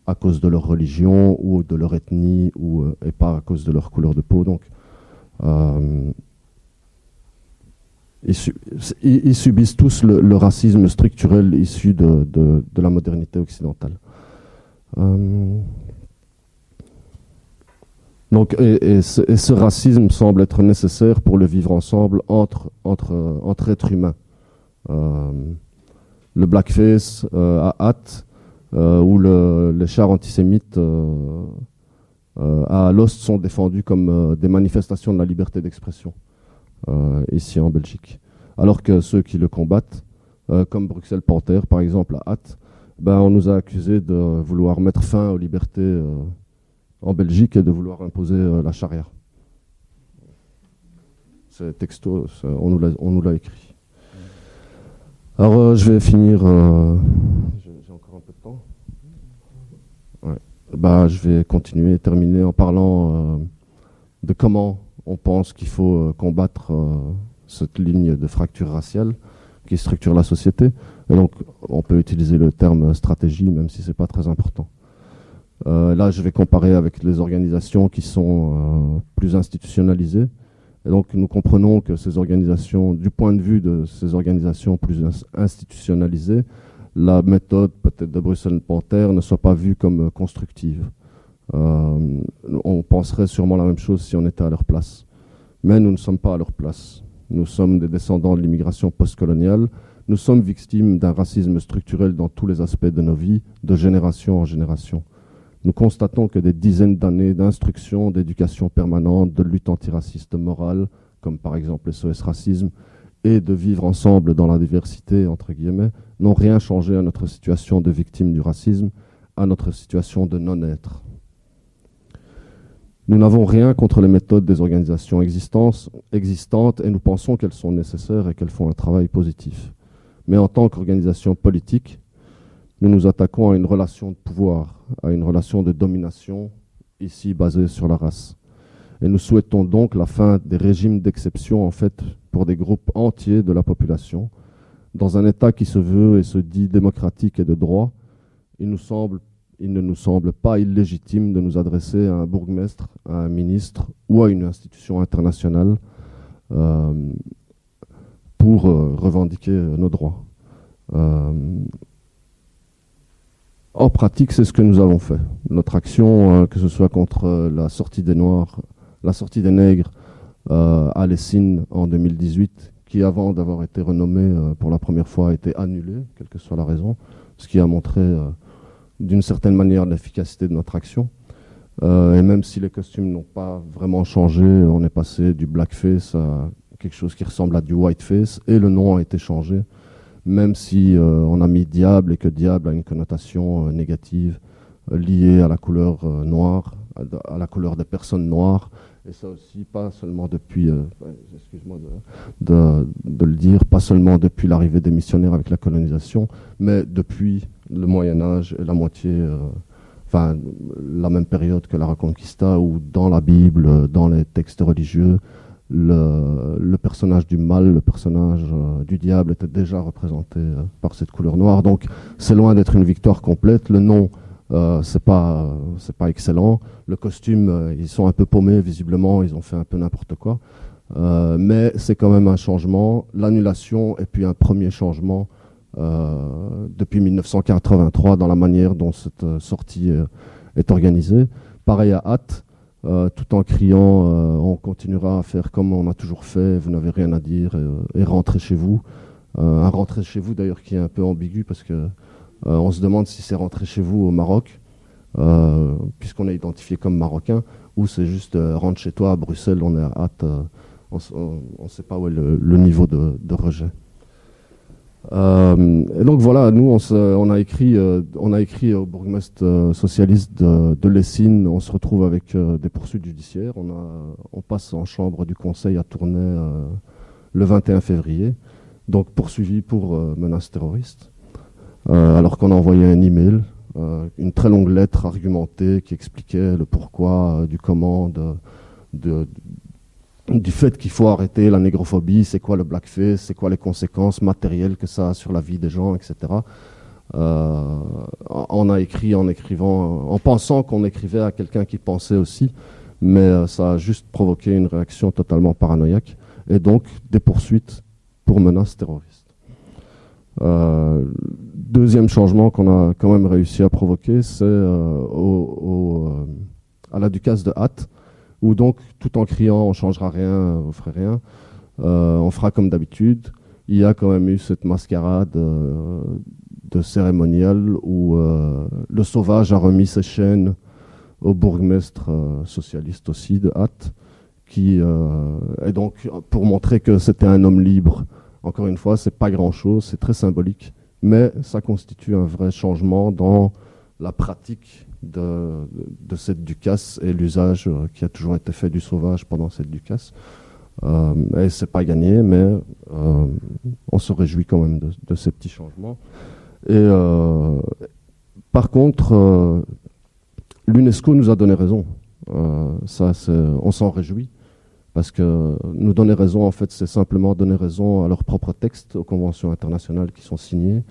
à cause de leur religion ou de leur ethnie, et pas à cause de leur couleur de peau. Donc, ils subissent tous le racisme structurel issu de la modernité occidentale. Donc, et ce racisme semble être nécessaire pour le vivre ensemble entre êtres humains. Le blackface à Ath ou les chars antisémites à Alost sont défendus comme des manifestations de la liberté d'expression ici en Belgique. Alors que ceux qui le combattent, comme Bruxelles Panther par exemple à Hatt, on nous a accusés de vouloir mettre fin aux libertés en Belgique et de vouloir imposer la charia. C'est texto, on nous l'a écrit. Alors je vais finir, j'ai encore un peu de temps. Ouais. Je vais continuer et terminer en parlant de comment on pense qu'il faut combattre cette ligne de fracture raciale qui structure la société. Et donc, on peut utiliser le terme stratégie, même si ce n'est pas très important. Là, je vais comparer avec les organisations qui sont plus institutionnalisées. Et donc, nous comprenons que ces organisations, du point de vue de ces organisations plus institutionnalisées, la méthode peut-être de Bruxelles Panther ne soit pas vue comme constructive. On penserait sûrement la même chose si on était à leur place. Mais nous ne sommes pas à leur place. Nous sommes des descendants de l'immigration postcoloniale. Nous sommes victimes d'un racisme structurel dans tous les aspects de nos vies, de génération en génération. Nous constatons que des dizaines d'années d'instruction, d'éducation permanente, de lutte antiraciste morale, comme par exemple SOS Racisme, et de vivre ensemble dans la diversité, entre guillemets, n'ont rien changé à notre situation de victime du racisme, à notre situation de non-être. Nous n'avons rien contre les méthodes des organisations existantes et nous pensons qu'elles sont nécessaires et qu'elles font un travail positif. Mais en tant qu'organisation politique, nous nous attaquons à une relation de pouvoir, à une relation de domination, ici basée sur la race. Et nous souhaitons donc la fin des régimes d'exception, en fait, pour des groupes entiers de la population. Dans un État qui se veut et se dit démocratique et de droit, il ne nous semble pas illégitime de nous adresser à un bourgmestre, à un ministre ou à une institution internationale pour revendiquer nos droits. En pratique, c'est ce que nous avons fait. Notre action, que ce soit contre la sortie des Noirs, la sortie des Nègres à Lessines en 2018, qui avant d'avoir été renommée pour la première fois a été annulée, quelle que soit la raison, ce qui a montré d'une certaine manière l'efficacité de notre action. Et même si les costumes n'ont pas vraiment changé, on est passé du blackface à quelque chose qui ressemble à du whiteface, et le nom a été changé, même si on a mis diable et que diable a une connotation négative liée à la couleur noire, à la couleur des personnes noires, et ça aussi pas seulement depuis, excuse-moi de le dire, pas seulement depuis l'arrivée des missionnaires avec la colonisation, mais depuis le Moyen-Âge et la même période que la Reconquista, où dans la Bible, dans les textes religieux, le personnage du mal, le personnage du diable était déjà représenté par cette couleur noire. Donc c'est loin d'être une victoire complète. Le nom, c'est pas excellent. Le costume, ils sont un peu paumés visiblement, ils ont fait un peu n'importe quoi. Mais c'est quand même un changement, l'annulation et puis un premier changement depuis 1983 dans la manière dont cette sortie est organisée. Pareil à Hatt. Tout en criant on continuera à faire comme on a toujours fait, vous n'avez rien à dire, et rentrez chez vous. Un rentrer chez vous d'ailleurs qui est un peu ambigu parce que on se demande si c'est rentrer chez vous au Maroc, puisqu'on est identifié comme marocain, ou c'est juste rentre chez toi à Bruxelles, on est à Hatt, on ne sait pas où est le niveau de rejet. Et donc voilà, nous on a écrit au bourgmestre socialiste de Lessines. On se retrouve avec des poursuites judiciaires. On passe en chambre du conseil à Tournai le 21 février, donc poursuivi pour menace terroriste, alors qu'on a envoyé un email, une très longue lettre argumentée qui expliquait le pourquoi, du comment, du fait qu'il faut arrêter la négrophobie, c'est quoi le blackface, c'est quoi les conséquences matérielles que ça a sur la vie des gens, etc. On a écrit en écrivant, en pensant qu'on écrivait à quelqu'un qui pensait aussi, mais ça a juste provoqué une réaction totalement paranoïaque, et donc des poursuites pour menaces terroristes. Deuxième changement qu'on a quand même réussi à provoquer, c'est à la Ducasse de Hatt, où donc, tout en criant « on ne changera rien, on ne fera rien on fera comme d'habitude », il y a quand même eu cette mascarade de cérémonial où le sauvage a remis ses chaînes au bourgmestre socialiste aussi de Hatt, et donc pour montrer que c'était un homme libre. Encore une fois, c'est pas grand-chose, c'est très symbolique, mais ça constitue un vrai changement dans la pratique de cette ducasse et l'usage qui a toujours été fait du sauvage pendant cette ducasse. Et c'est pas gagné, mais on se réjouit quand même de ces petits changements. Et par contre, l'UNESCO nous a donné raison. On s'en réjouit. Parce que nous donner raison, en fait, c'est simplement donner raison à leurs propres textes, aux conventions internationales qui sont signées,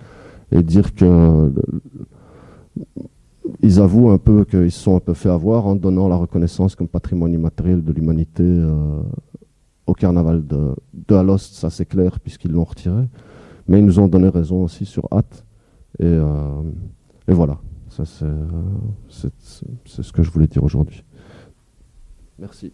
et dire que ils avouent un peu qu'ils se sont un peu fait avoir en donnant la reconnaissance comme patrimoine immatériel de l'humanité au carnaval de Alost, ça c'est clair, puisqu'ils l'ont retiré. Mais ils nous ont donné raison aussi sur Hatt. Et voilà, ça c'est ce que je voulais dire aujourd'hui. Merci.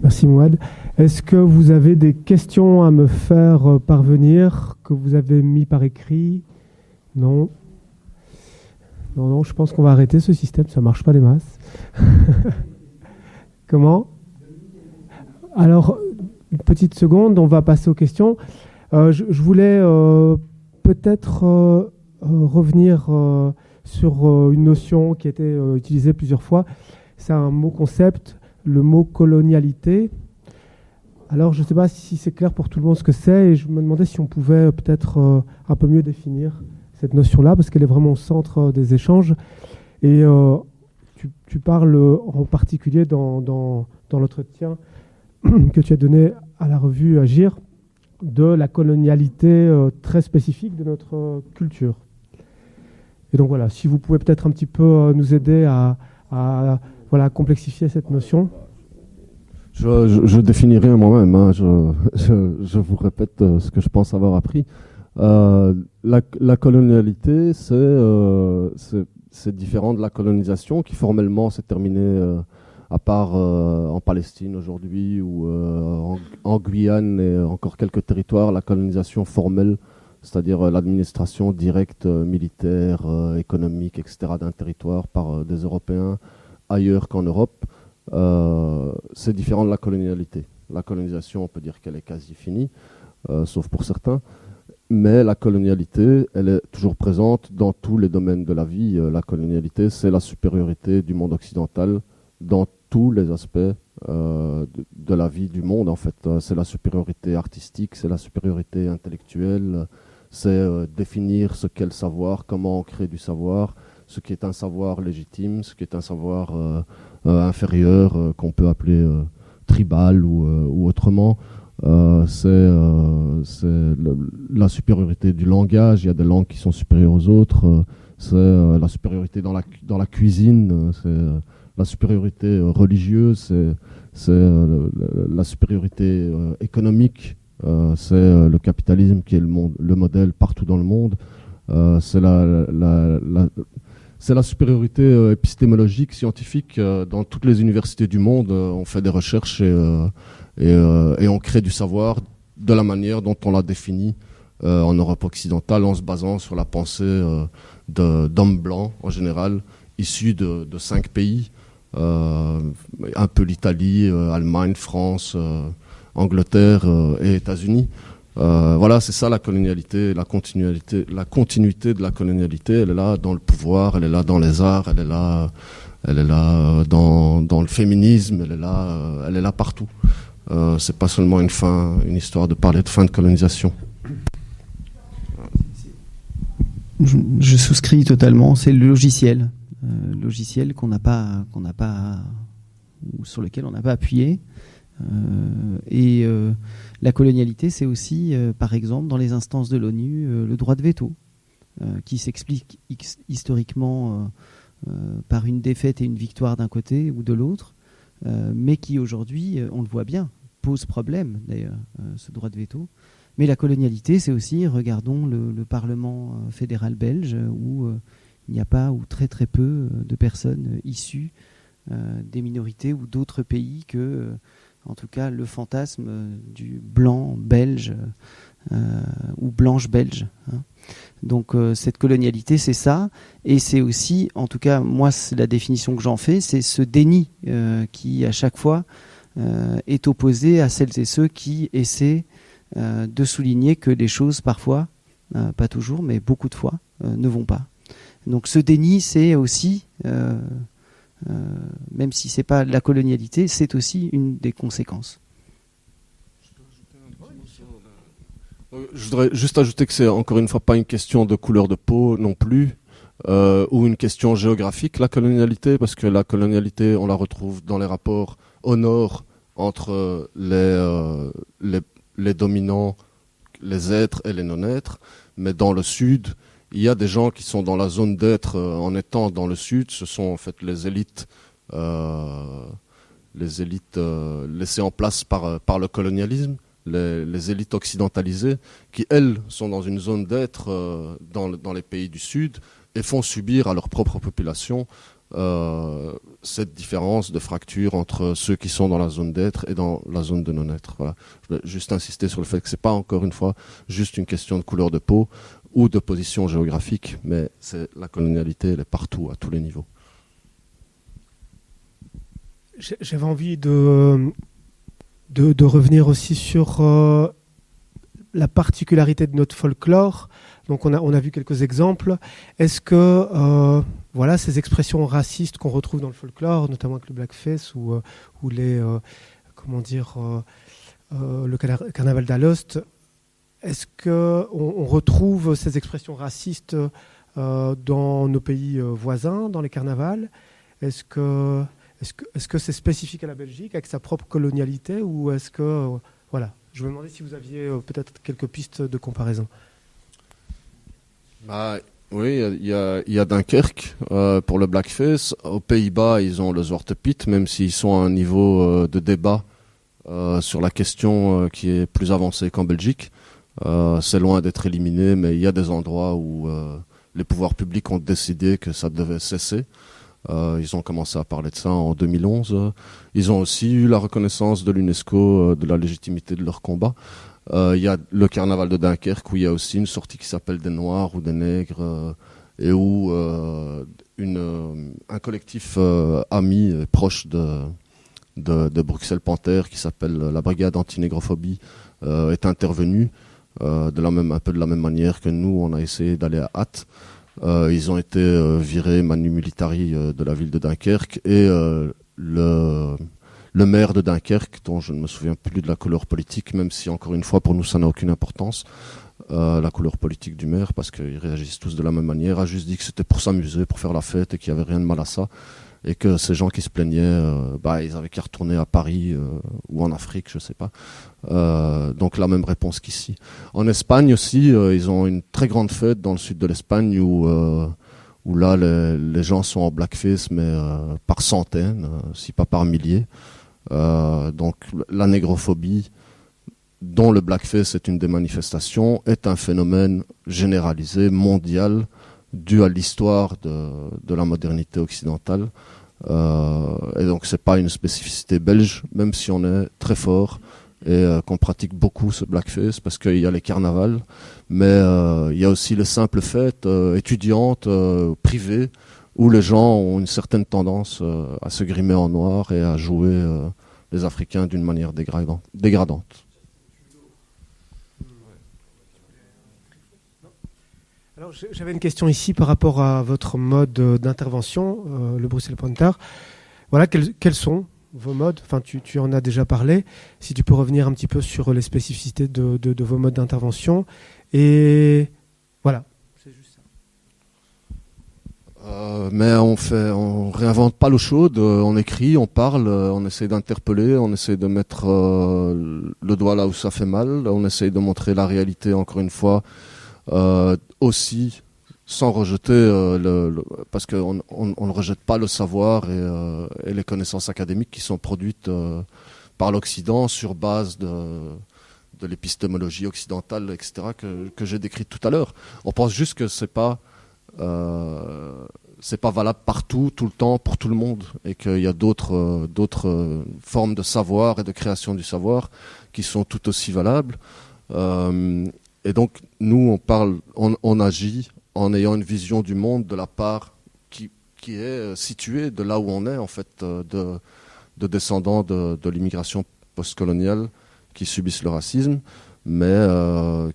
Merci Mouad. Est-ce que vous avez des questions à me faire parvenir que vous avez mis par écrit? Non. Non, je pense qu'on va arrêter ce système, ça marche pas des masses. Comment? Alors, une petite seconde, on va passer aux questions. Je voulais peut-être revenir sur une notion qui a été utilisée plusieurs fois. C'est un mot concept, le mot colonialité. Alors, je ne sais pas si c'est clair pour tout le monde ce que c'est, et je me demandais si on pouvait peut-être un peu mieux définir cette notion-là, parce qu'elle est vraiment au centre des échanges. Et tu parles en particulier dans l'entretien que tu as donné à la revue Agir de la colonialité très spécifique de notre culture. Et donc voilà, si vous pouvez peut-être un petit peu nous aider à complexifier cette notion. Je définis rien moi-même, hein. Je vous répète ce que je pense avoir appris. La colonialité, c'est différent de la colonisation qui formellement s'est terminée à part en Palestine aujourd'hui ou en Guyane et encore quelques territoires. La colonisation formelle, c'est-à-dire l'administration directe militaire, économique, etc. d'un territoire par des Européens ailleurs qu'en Europe, c'est différent de la colonialité. La colonisation, on peut dire qu'elle est quasi finie, sauf pour certains. Mais la colonialité, elle est toujours présente dans tous les domaines de la vie. La colonialité, c'est la supériorité du monde occidental dans tous les aspects de la vie du monde, en fait. C'est la supériorité artistique, c'est la supériorité intellectuelle, c'est définir ce qu'est le savoir, comment on crée du savoir, ce qui est un savoir légitime, ce qui est un savoir inférieur, qu'on peut appeler tribal ou autrement. C'est la supériorité du langage. Il y a des langues qui sont supérieures aux autres. C'est la supériorité dans la cuisine. C'est la supériorité religieuse. C'est la supériorité économique. C'est le capitalisme qui est le modèle partout dans le monde. C'est la supériorité épistémologique, scientifique. Dans toutes les universités du monde, on fait des recherches et on crée du savoir de la manière dont on l'a défini en Europe occidentale, en se basant sur la pensée d'hommes blancs, en général, issus de 5 pays, un peu l'Italie, Allemagne, France, Angleterre et États-Unis. Voilà, c'est ça la colonialité, la continuité de la colonialité. Elle est là dans le pouvoir, elle est là dans les arts, elle est là dans le féminisme, elle est là partout. C'est pas seulement une histoire de parler de fin de colonisation. Je souscris totalement. C'est le logiciel qu'on n'a pas, ou sur lequel on n'a pas appuyé. La colonialité, c'est aussi, par exemple, dans les instances de l'ONU, le droit de veto, qui s'explique historiquement par une défaite et une victoire d'un côté ou de l'autre, mais qui aujourd'hui, on le voit bien, pose problème d'ailleurs, ce droit de veto. Mais la colonialité, c'est aussi, regardons le Parlement fédéral belge, où il n'y a pas ou très très peu de personnes issues des minorités ou d'autres pays que, en tout cas, le fantasme du blanc belge ou blanche belge. Hein. Donc cette colonialité, c'est ça, et c'est aussi, en tout cas moi c'est la définition que j'en fais, c'est ce déni qui à chaque fois est opposé à celles et ceux qui essaient de souligner que les choses parfois, pas toujours, mais beaucoup de fois, ne vont pas. Donc ce déni, c'est aussi, même si c'est pas la colonialité, c'est aussi une des conséquences. Je voudrais juste ajouter que c'est encore une fois pas une question de couleur de peau non plus, ou une question géographique, la colonialité, parce que la colonialité, on la retrouve dans les rapports au nord entre les dominants, les êtres et les non-êtres, mais dans le sud, il y a des gens qui sont dans la zone d'être en étant dans le sud, ce sont en fait les élites laissées en place par le colonialisme. Les élites occidentalisées qui, elles, sont dans une zone d'être dans les pays du Sud et font subir à leur propre population cette différence de fracture entre ceux qui sont dans la zone d'être et dans la zone de non-être. Voilà. Je voulais juste insister sur le fait que ce n'est pas, encore une fois, juste une question de couleur de peau ou de position géographique, mais la colonialité, elle est partout, à tous les niveaux. J'avais envie de revenir aussi sur la particularité de notre folklore. Donc on a vu quelques exemples. Est-ce que voilà, ces expressions racistes qu'on retrouve dans le folklore, notamment avec le blackface ou les le carnaval d'Alost, est-ce que on retrouve ces expressions racistes dans nos pays voisins, dans les carnavals? Est-ce que c'est spécifique à la Belgique, avec sa propre colonialité, ou est-ce que... voilà, je me demandais si vous aviez peut-être quelques pistes de comparaison. Oui, il y a Dunkerque pour le blackface. Aux Pays-Bas, ils ont le Zwarte Piet, même s'ils sont à un niveau de débat sur la question qui est plus avancé qu'en Belgique. C'est loin d'être éliminé, mais il y a des endroits où les pouvoirs publics ont décidé que ça devait cesser. Ils ont commencé à parler de ça en 2011. Ils ont aussi eu la reconnaissance de l'UNESCO de la légitimité de leur combat. Il y a le carnaval de Dunkerque où il y a aussi une sortie qui s'appelle des Noirs ou des Nègres et où un collectif ami proche de Bruxelles Panthère qui s'appelle la Brigade Anti-Négrophobie est intervenu un peu de la même manière que nous on a essayé d'aller à Ath. Ils ont été virés manu militari de la ville de Dunkerque et le maire de Dunkerque, dont je ne me souviens plus de la couleur politique, même si encore une fois pour nous ça n'a aucune importance, la couleur politique du maire, parce qu'ils réagissent tous de la même manière, a juste dit que c'était pour s'amuser, pour faire la fête et qu'il n'y avait rien de mal à ça. Et que ces gens qui se plaignaient, ils avaient qu'à retourner à Paris ou en Afrique, je sais pas. Donc la même réponse qu'ici. En Espagne aussi, ils ont une très grande fête dans le sud de l'Espagne où là les gens sont en blackface, mais par centaines, si pas par milliers. Donc la négrophobie, dont le blackface est une des manifestations, est un phénomène généralisé, mondial, dû à l'histoire de la modernité occidentale. Et donc c'est pas une spécificité belge, même si on est très fort et qu'on pratique beaucoup ce blackface, parce qu'il y a les carnavals, mais il y a aussi les simples fêtes étudiantes, privées, où les gens ont une certaine tendance à se grimer en noir et à jouer les Africains d'une manière dégradante. Alors, j'avais une question ici par rapport à votre mode d'intervention, le Bruxelles Pointer. Voilà, quels sont vos modes? Enfin, tu en as déjà parlé. Si tu peux revenir un petit peu sur les spécificités de vos modes d'intervention. Et voilà, c'est juste ça. Mais on réinvente pas l'eau chaude. On écrit, on parle, on essaie d'interpeller, on essaie de mettre le doigt là où ça fait mal. On essaie de montrer la réalité, encore une fois. Aussi sans rejeter parce qu'on ne rejette pas le savoir et les connaissances académiques qui sont produites par l'Occident sur base de l'épistémologie occidentale, etc., que j'ai décrite tout à l'heure. On pense juste que c'est pas valable partout, tout le temps, pour tout le monde, et qu'il y a d'autres formes de savoir et de création du savoir qui sont tout aussi valables. et donc, nous, on agit en ayant une vision du monde de la part qui est située de là où on est, en fait, de descendants de l'immigration postcoloniale qui subissent le racisme. Mais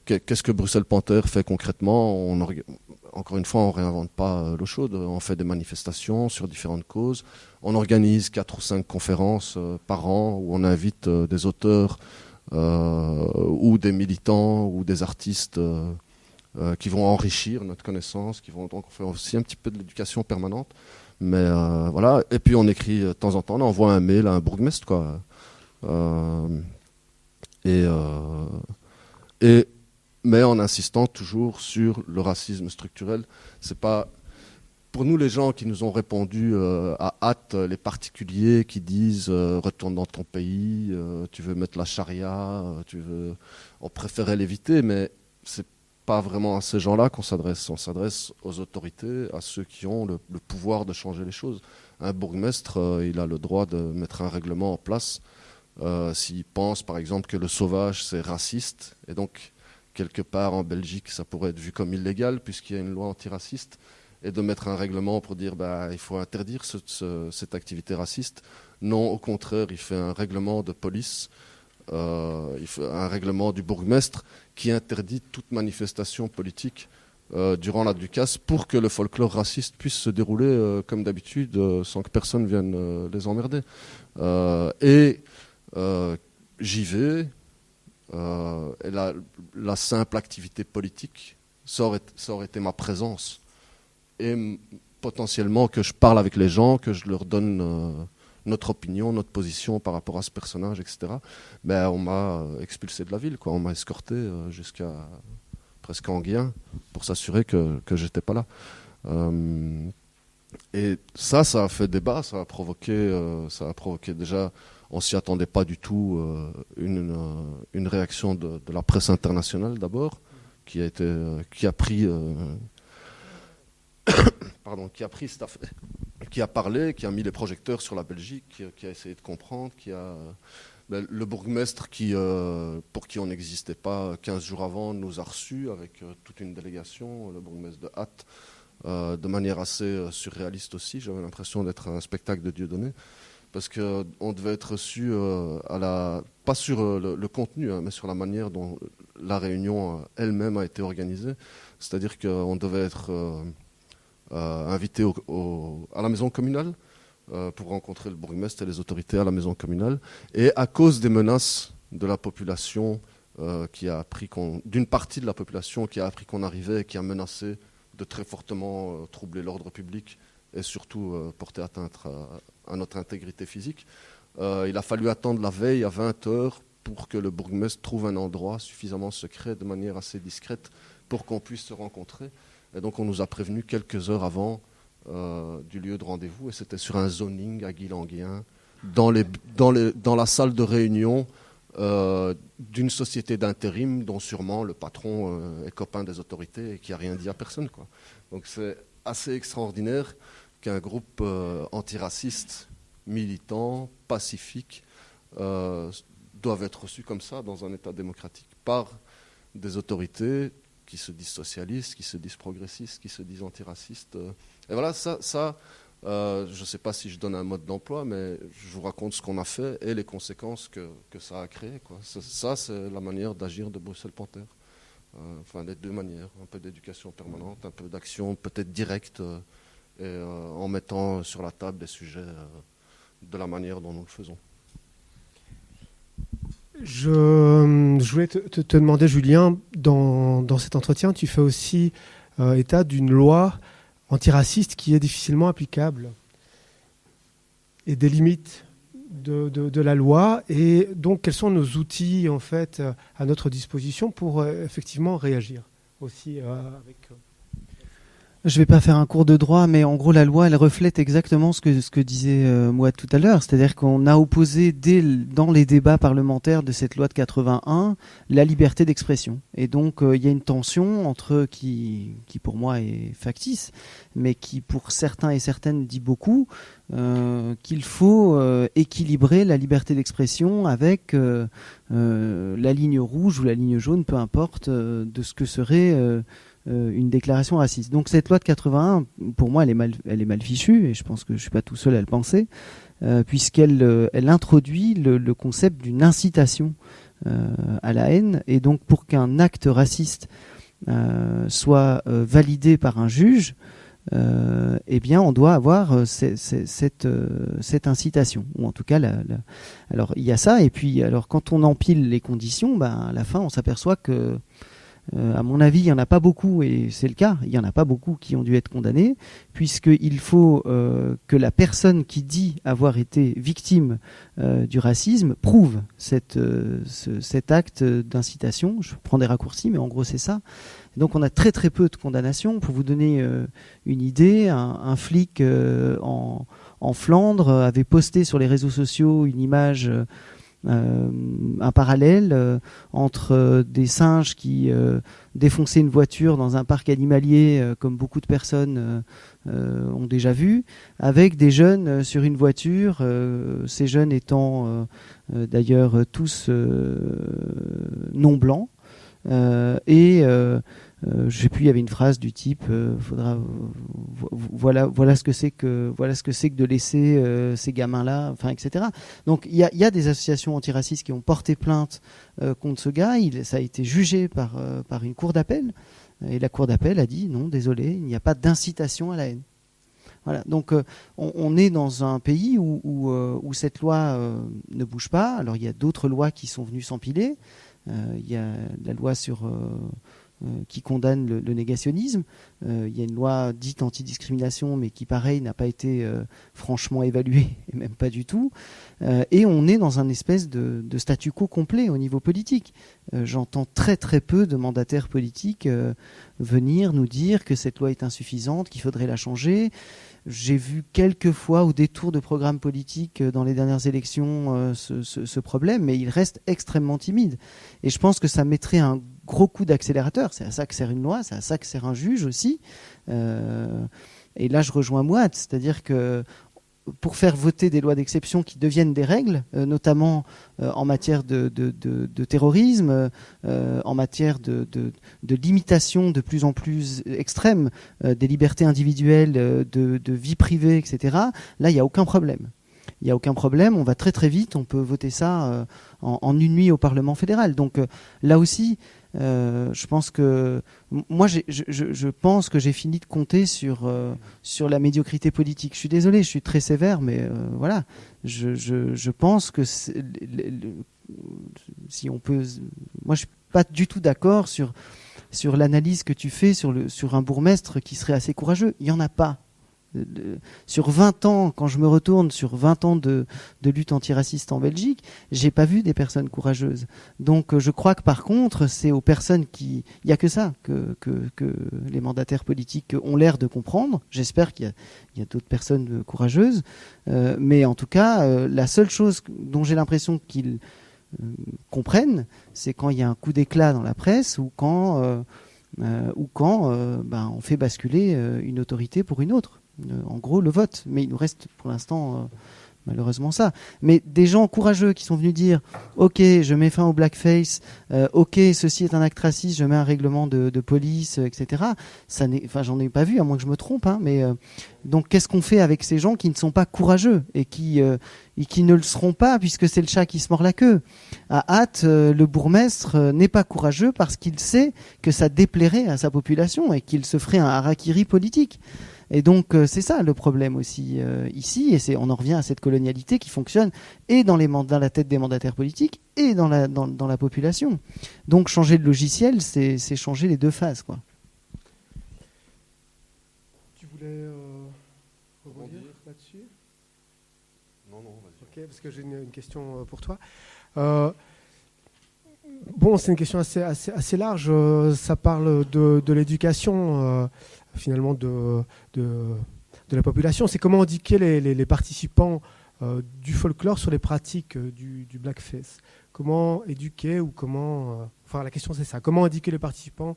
qu'est-ce que Bruxelles Panther fait concrètement? Encore une fois, on ne réinvente pas l'eau chaude. On fait des manifestations sur différentes causes. On organise 4 ou 5 conférences par an où on invite des auteurs ou des militants ou des artistes qui vont enrichir notre connaissance, donc on fait aussi un petit peu de l'éducation permanente. Mais voilà. Et puis on écrit de temps en temps, on envoie un mail à un bourgmestre, quoi. Mais en insistant toujours sur le racisme structurel. C'est pas pour nous les gens qui nous ont répondu à hâte, les particuliers qui disent retourne dans ton pays, tu veux mettre la charia, on préférait l'éviter, mais c'est pas vraiment à ces gens-là qu'on s'adresse. On s'adresse aux autorités, à ceux qui ont le pouvoir de changer les choses. Un bourgmestre, il a le droit de mettre un règlement en place. S'il pense par exemple que le sauvage c'est raciste, et donc quelque part en Belgique ça pourrait être vu comme illégal puisqu'il y a une loi antiraciste, et de mettre un règlement pour dire il faut interdire cette activité raciste. Non, au contraire, il fait un règlement de police, il fait un règlement du bourgmestre qui interdit toute manifestation politique durant la Ducasse pour que le folklore raciste puisse se dérouler comme d'habitude sans que personne vienne les emmerder. J'y vais, et la simple activité politique, ça aurait été ma présence. Et potentiellement que je parle avec les gens, que je leur donne notre opinion, notre position par rapport à ce personnage, etc. On m'a expulsé de la ville, quoi. On m'a escorté jusqu'à presque Anguien pour s'assurer que j'étais pas là. Et ça a fait débat, ça a provoqué déjà, on s'y attendait pas du tout, une réaction de la presse internationale d'abord, qui a pris cette affaire, qui a parlé, qui a mis les projecteurs sur la Belgique, qui a essayé de comprendre, le bourgmestre pour qui on n'existait pas 15 jours avant nous a reçus avec toute une délégation, le bourgmestre de Hatt, de manière assez surréaliste aussi. J'avais l'impression d'être un spectacle de Dieudonné, parce qu'on devait être reçu pas sur le contenu, mais sur la manière dont la réunion elle-même a été organisée. C'est-à-dire qu'on devait être invité à la maison communale pour rencontrer le bourgmestre et les autorités à la maison communale. Et à cause des menaces de la population, d'une partie de la population qui a appris qu'on arrivait et qui a menacé de très fortement troubler l'ordre public et surtout porter atteinte à notre intégrité physique, il a fallu attendre la veille à 20h pour que le bourgmestre trouve un endroit suffisamment secret, de manière assez discrète, pour qu'on puisse se rencontrer. Et donc on nous a prévenus quelques heures avant du lieu de rendez-vous, et c'était sur un zoning à Guilanguien, dans la salle de réunion d'une société d'intérim dont sûrement le patron est copain des autorités et qui n'a rien dit à personne, quoi. Donc c'est assez extraordinaire qu'un groupe antiraciste, militant, pacifique, doive être reçu comme ça dans un État démocratique par des autorités qui se disent socialistes, qui se disent progressistes, qui se disent antiracistes. Et voilà, je ne sais pas si je donne un mode d'emploi, mais je vous raconte ce qu'on a fait et les conséquences que ça a créé, quoi. Ça, c'est la manière d'agir de Bruxelles Panther. Les deux manières, un peu d'éducation permanente, un peu d'action peut-être directe, et en mettant sur la table des sujets de la manière dont nous le faisons. Je voulais te demander, Julien, dans cet entretien, tu fais aussi état d'une loi antiraciste qui est difficilement applicable et des limites de la loi. Et donc, quels sont nos outils en fait à notre disposition pour effectivement réagir aussi avec... Je vais pas faire un cours de droit, mais en gros, la loi, elle reflète exactement ce que disait moi tout à l'heure. C'est-à-dire qu'on a opposé dans les débats parlementaires de cette loi de 81 la liberté d'expression. Et donc, il y a une tension entre qui pour moi est factice, mais qui pour certains et certaines dit beaucoup, qu'il faut équilibrer la liberté d'expression avec la ligne rouge ou la ligne jaune, peu importe, de ce que serait une déclaration raciste. Donc cette loi de 81, pour moi, elle est mal fichue, et je pense que je suis pas tout seul à le penser, puisqu'elle elle introduit le concept d'une incitation à la haine, et donc pour qu'un acte raciste soit validé par un juge, eh bien, on doit avoir cette incitation, ou en tout cas, alors il y a ça, et puis alors quand on empile les conditions, ben, à la fin, on s'aperçoit que à mon avis, il n'y en a pas beaucoup, et c'est le cas, il n'y en a pas beaucoup qui ont dû être condamnés, puisqu'il faut que la personne qui dit avoir été victime du racisme prouve cet acte d'incitation. Je prends des raccourcis, mais en gros c'est ça. Donc on a très très peu de condamnations. Pour vous donner une idée, un flic en Flandre avait posté sur les réseaux sociaux une image... un parallèle entre des singes qui défonçaient une voiture dans un parc animalier, comme beaucoup de personnes ont déjà vu, avec des jeunes sur une voiture, ces jeunes étant d'ailleurs tous non blancs. Je sais plus, il y avait une phrase du type voilà ce que c'est que de laisser ces gamins-là, enfin, etc. Donc il y a des associations antiracistes qui ont porté plainte contre ce gars. Ça a été jugé par une cour d'appel, et la cour d'appel a dit non, désolé, il n'y a pas d'incitation à la haine. Voilà. Donc on est dans un pays où cette loi ne bouge pas. Alors il y a d'autres lois qui sont venues s'empiler. Il y a la loi qui condamne le négationnisme. Il y a une loi dite anti-discrimination, mais qui, pareil, n'a pas été franchement évaluée, et même pas du tout. Et on est dans un espèce de statu quo complet au niveau politique. J'entends très très peu de mandataires politiques venir nous dire que cette loi est insuffisante, qu'il faudrait la changer. J'ai vu quelques fois au détour de programmes politiques dans les dernières élections ce problème, mais il reste extrêmement timide. Et je pense que ça mettrait un gros coup d'accélérateur. C'est à ça que sert une loi, c'est à ça que sert un juge aussi. Et là, je rejoins Mouad, c'est-à-dire que pour faire voter des lois d'exception qui deviennent des règles, notamment en matière de terrorisme, en matière de limitation de plus en plus extrême des libertés individuelles, de vie privée, etc., là, il n'y a aucun problème. Il n'y a aucun problème, on va très très vite, on peut voter ça en une nuit au Parlement fédéral. Donc là aussi, je pense que moi je pense que j'ai fini de compter sur la médiocrité politique. Je suis désolé, je suis très sévère, mais voilà, je pense que si on peut, moi je suis pas du tout d'accord sur l'analyse que tu fais sur un bourgmestre qui serait assez courageux. Il y en a pas. Sur 20 ans, quand je me retourne sur 20 ans de lutte antiraciste en Belgique, j'ai pas vu des personnes courageuses. Donc je crois que par contre, c'est aux personnes il y a que ça que les mandataires politiques ont l'air de comprendre. J'espère qu'il y a d'autres personnes courageuses, mais en tout cas, la seule chose dont j'ai l'impression qu'ils comprennent, c'est quand il y a un coup d'éclat dans la presse ou quand on fait basculer une autorité pour une autre. En gros, le vote. Mais il nous reste pour l'instant malheureusement ça. Mais des gens courageux qui sont venus dire « Ok, je mets fin au blackface, ok, ceci est un acte raciste, je mets un règlement de police, etc. » J'en ai pas vu, à moins que je me trompe. Hein, mais donc, qu'est-ce qu'on fait avec ces gens qui ne sont pas courageux et qui ne le seront pas puisque c'est le chat qui se mord la queue? À Ath, le bourgmestre n'est pas courageux parce qu'il sait que ça déplairait à sa population et qu'il se ferait un harakiri politique. Et donc c'est ça le problème aussi ici, et on en revient à cette colonialité qui fonctionne et dans la tête des mandataires politiques et dans la population. Donc changer de logiciel, c'est changer les deux phases, quoi. Tu voulais rebondir là-dessus? Non, vas-y. Ok, parce que j'ai une question pour toi. Bon, c'est une question assez large. Ça parle de l'éducation, finalement, de la population. C'est comment éduquer les participants du folklore sur les pratiques du blackface. Comment éduquer ou comment... Enfin, la question c'est ça. Comment éduquer les participants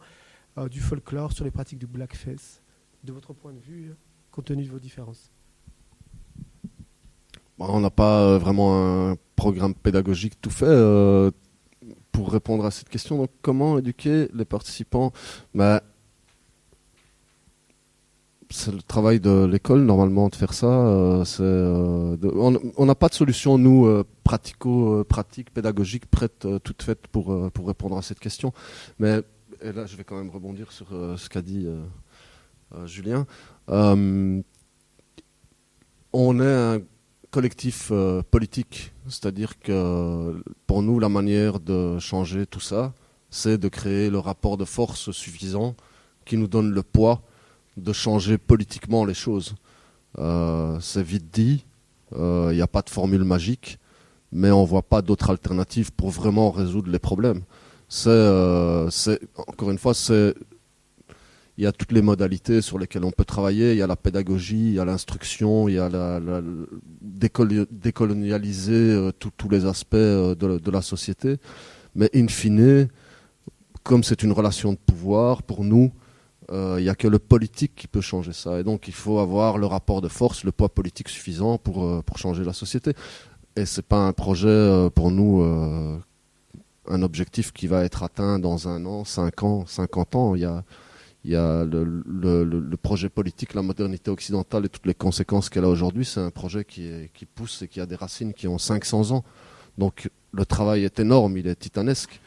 du folklore sur les pratiques du blackface, de votre point de vue, compte tenu de vos différences? On n'a pas vraiment un programme pédagogique tout fait pour répondre à cette question. Donc, comment éduquer les participants? C'est le travail de l'école, normalement, de faire ça. On n'a pas de solution, nous, pratiques, pédagogiques, prêtes, toutes faites pour répondre à cette question. Mais et là, je vais quand même rebondir sur ce qu'a dit Julien. On est un collectif politique, c'est-à-dire que pour nous, la manière de changer tout ça, c'est de créer le rapport de force suffisant qui nous donne le poids de changer politiquement les choses. C'est vite dit, il n'y a pas de formule magique, mais on ne voit pas d'autres alternatives pour vraiment résoudre les problèmes. Encore une fois, il y a toutes les modalités sur lesquelles on peut travailler. Il y a la pédagogie, il y a l'instruction, il y a décolonialiser tous les aspects de la société. Mais in fine, comme c'est une relation de pouvoir, pour nous, il n'y a que le politique qui peut changer ça. Et donc, il faut avoir le rapport de force, le poids politique suffisant pour changer la société. Et ce n'est pas un projet pour nous, un objectif qui va être atteint dans 1 an, 5 ans, 50 ans. Il y a le projet politique, la modernité occidentale et toutes les conséquences qu'elle a aujourd'hui. C'est un projet qui pousse et qui a des racines qui ont 500 ans. Donc, le travail est énorme, il est titanesque.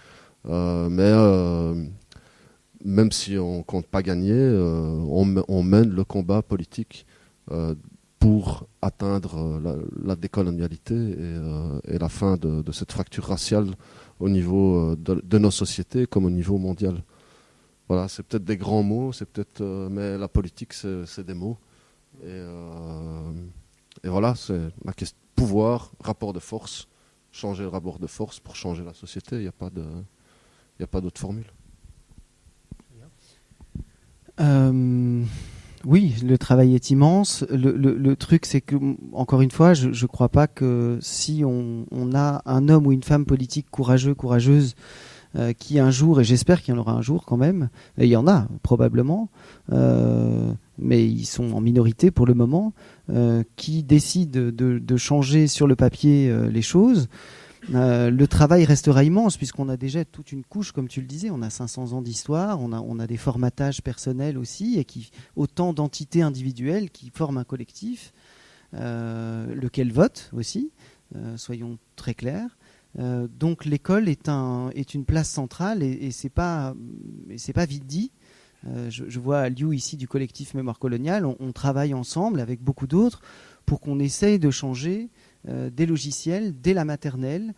Même si on ne compte pas gagner, on mène le combat politique pour atteindre la décolonialité et la fin de cette fracture raciale au niveau de nos sociétés comme au niveau mondial. Voilà, c'est peut-être des grands mots, mais la politique, c'est des mots. Et voilà, c'est la question. Pouvoir, rapport de force, changer le rapport de force pour changer la société. Il n'y a pas d'autre formule. Oui, le travail est immense. Le truc, c'est que, encore une fois, je ne crois pas que si on a un homme ou une femme politique courageuse, qui un jour, et j'espère qu'il y en aura un jour quand même, et il y en a probablement, mais ils sont en minorité pour le moment, qui décident de changer sur le papier les choses. Le travail restera immense puisqu'on a déjà toute une couche, comme tu le disais, on a 500 ans d'histoire, on a des formatages personnels aussi, et autant d'entités individuelles qui forment un collectif, lequel vote aussi, soyons très clairs. Donc l'école est une place centrale et c'est pas vite dit. Je vois Liu ici du collectif Mémoire Coloniale, on travaille ensemble avec beaucoup d'autres pour qu'on essaye de changer des logiciels dès la maternelle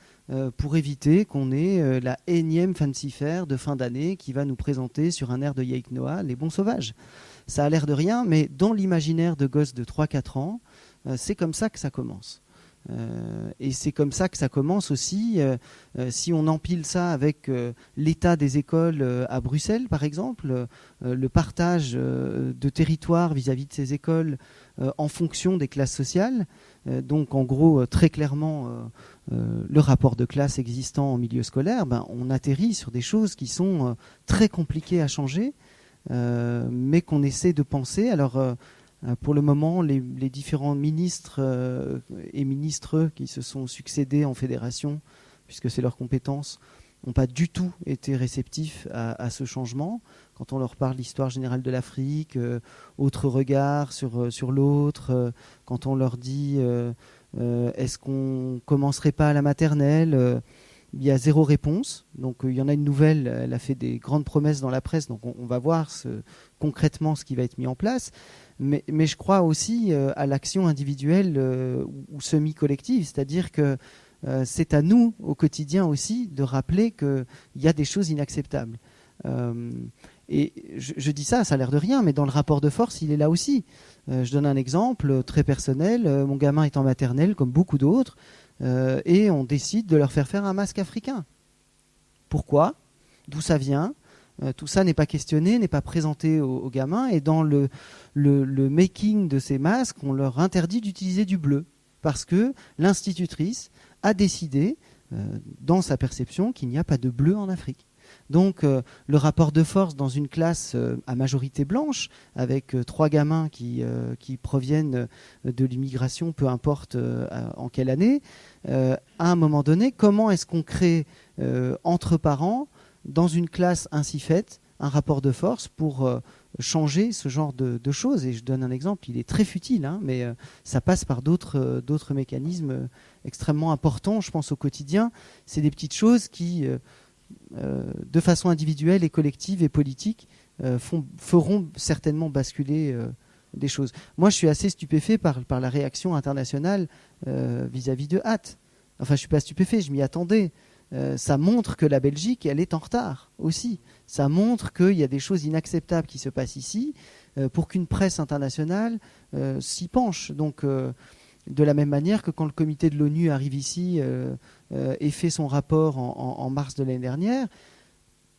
pour éviter qu'on ait la énième fancy fair de fin d'année qui va nous présenter sur un air de Yannick Noah les bons sauvages. Ça a l'air de rien, mais dans l'imaginaire de gosses de 3-4 ans, c'est comme ça que ça commence. Et c'est comme ça que ça commence aussi. Si on empile ça avec l'état des écoles à Bruxelles, par exemple, le partage de territoire vis-à-vis de ces écoles en fonction des classes sociales, donc en gros très clairement le rapport de classe existant en milieu scolaire, on atterrit sur des choses qui sont très compliquées à changer, mais qu'on essaie de penser. Alors pour le moment, les différents ministres et ministres qui se sont succédés en fédération, puisque c'est leur compétence, n'ont pas du tout été réceptifs à ce changement. Quand on leur parle d'histoire générale de l'Afrique, autre regard sur l'autre, quand on leur dit est-ce qu'on commencerait pas à la maternelle, il y a zéro réponse. Donc il y en a une nouvelle, elle a fait des grandes promesses dans la presse, donc on va voir concrètement ce qui va être mis en place. Mais je crois aussi à l'action individuelle ou semi-collective, c'est-à-dire que c'est à nous, au quotidien aussi, de rappeler qu'il y a des choses inacceptables. Et je dis ça a l'air de rien, mais dans le rapport de force, il est là aussi. Je donne un exemple très personnel. Mon gamin est en maternelle, comme beaucoup d'autres, et on décide de leur faire un masque africain. Pourquoi ? D'où ça vient ? Tout ça n'est pas questionné, n'est pas présenté aux gamins. Et dans le making de ces masques, on leur interdit d'utiliser du bleu. Parce que l'institutrice a décidé, dans sa perception, qu'il n'y a pas de bleu en Afrique. Donc le rapport de force dans une classe à majorité blanche, avec 3 gamins qui proviennent de l'immigration, peu importe en quelle année, à un moment donné, comment est-ce qu'on crée entre parents, dans une classe ainsi faite, un rapport de force pour changer ce genre de choses. Et je donne un exemple, il est très futile, hein, mais ça passe par d'autres mécanismes extrêmement importants, je pense, au quotidien. C'est des petites choses qui, de façon individuelle et collective et politique, feront certainement basculer des choses. Moi, je suis assez stupéfait par la réaction internationale vis-à-vis de Hatt. Enfin, je ne suis pas stupéfait, je m'y attendais. Ça montre que la Belgique, elle est en retard aussi. Ça montre qu'il y a des choses inacceptables qui se passent ici pour qu'une presse internationale s'y penche. Donc, de la même manière que quand le comité de l'ONU arrive ici et fait son rapport en mars de l'année dernière,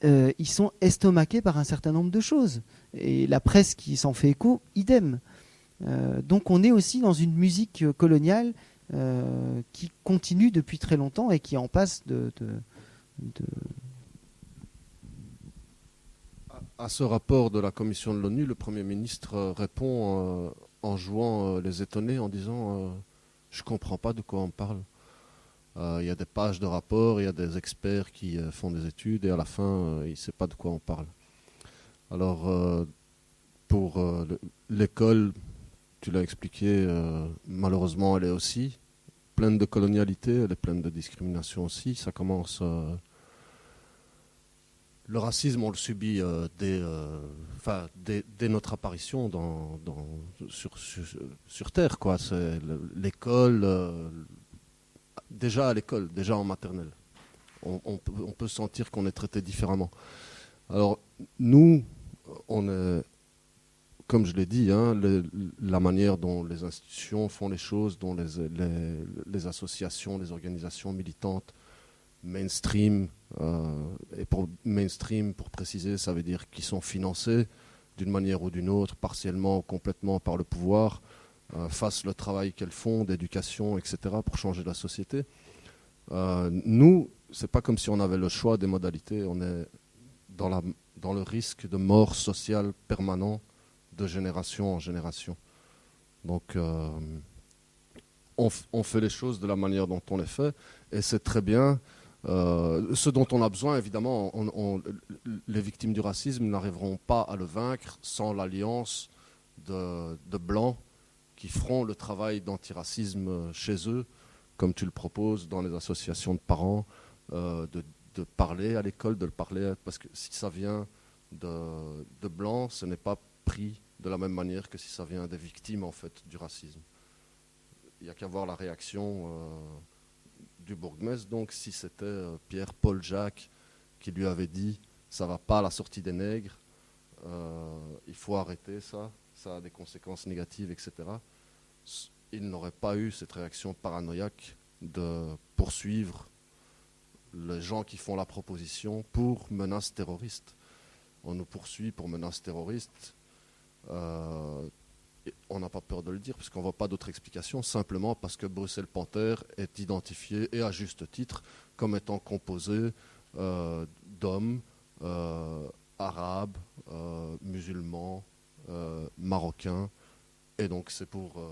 ils sont estomaqués par un certain nombre de choses. Et la presse qui s'en fait écho, idem. Donc on est aussi dans une musique coloniale qui continue depuis très longtemps et qui en passe À ce rapport de la commission de l'ONU, le Premier ministre répond en jouant les étonnés, en disant je ne comprends pas de quoi on parle. Il y a des pages de rapport, il y a des experts qui font des études et à la fin, il ne sait pas de quoi on parle. Alors, pour l'école, tu l'as expliqué, malheureusement, elle est aussi pleine de colonialité, elle est pleine de discrimination aussi. Ça commence... le racisme, on le subit dès notre apparition sur Terre, quoi. C'est l'école, déjà à l'école, déjà en maternelle. On peut sentir qu'on est traité différemment. Alors, nous, on est... Comme je l'ai dit, hein, la manière dont les institutions font les choses, dont les associations, les organisations militantes, mainstream, et pour mainstream, pour préciser, ça veut dire qu'ils sont financés d'une manière ou d'une autre, partiellement ou complètement par le pouvoir, fassent le travail qu'elles font d'éducation, etc., pour changer la société. Nous, c'est pas comme si on avait le choix des modalités, on est dans le risque de mort sociale permanent de génération en génération. Donc, on fait les choses de la manière dont on les fait, et c'est très bien. Ce dont on a besoin, évidemment, les victimes du racisme n'arriveront pas à le vaincre sans l'alliance de Blancs qui feront le travail d'antiracisme chez eux, comme tu le proposes dans les associations de parents, de parler à l'école, de le parler, parce que si ça vient de Blancs, ce n'est pas pris de la même manière que si ça vient des victimes en fait, du racisme. Il n'y a qu'à voir la réaction du bourgmestre. Donc si c'était Pierre-Paul Jacques qui lui avait dit « ça ne va pas à la sortie des nègres, il faut arrêter ça a des conséquences négatives, etc. », il n'aurait pas eu cette réaction paranoïaque de poursuivre les gens qui font la proposition pour menaces terroristes. On nous poursuit pour menaces terroristes. On n'a pas peur de le dire parce qu'on ne voit pas d'autre explication, simplement parce que Bruxelles Panther est identifié, et à juste titre, comme étant composé d'hommes arabes, musulmans, marocains, et donc c'est pour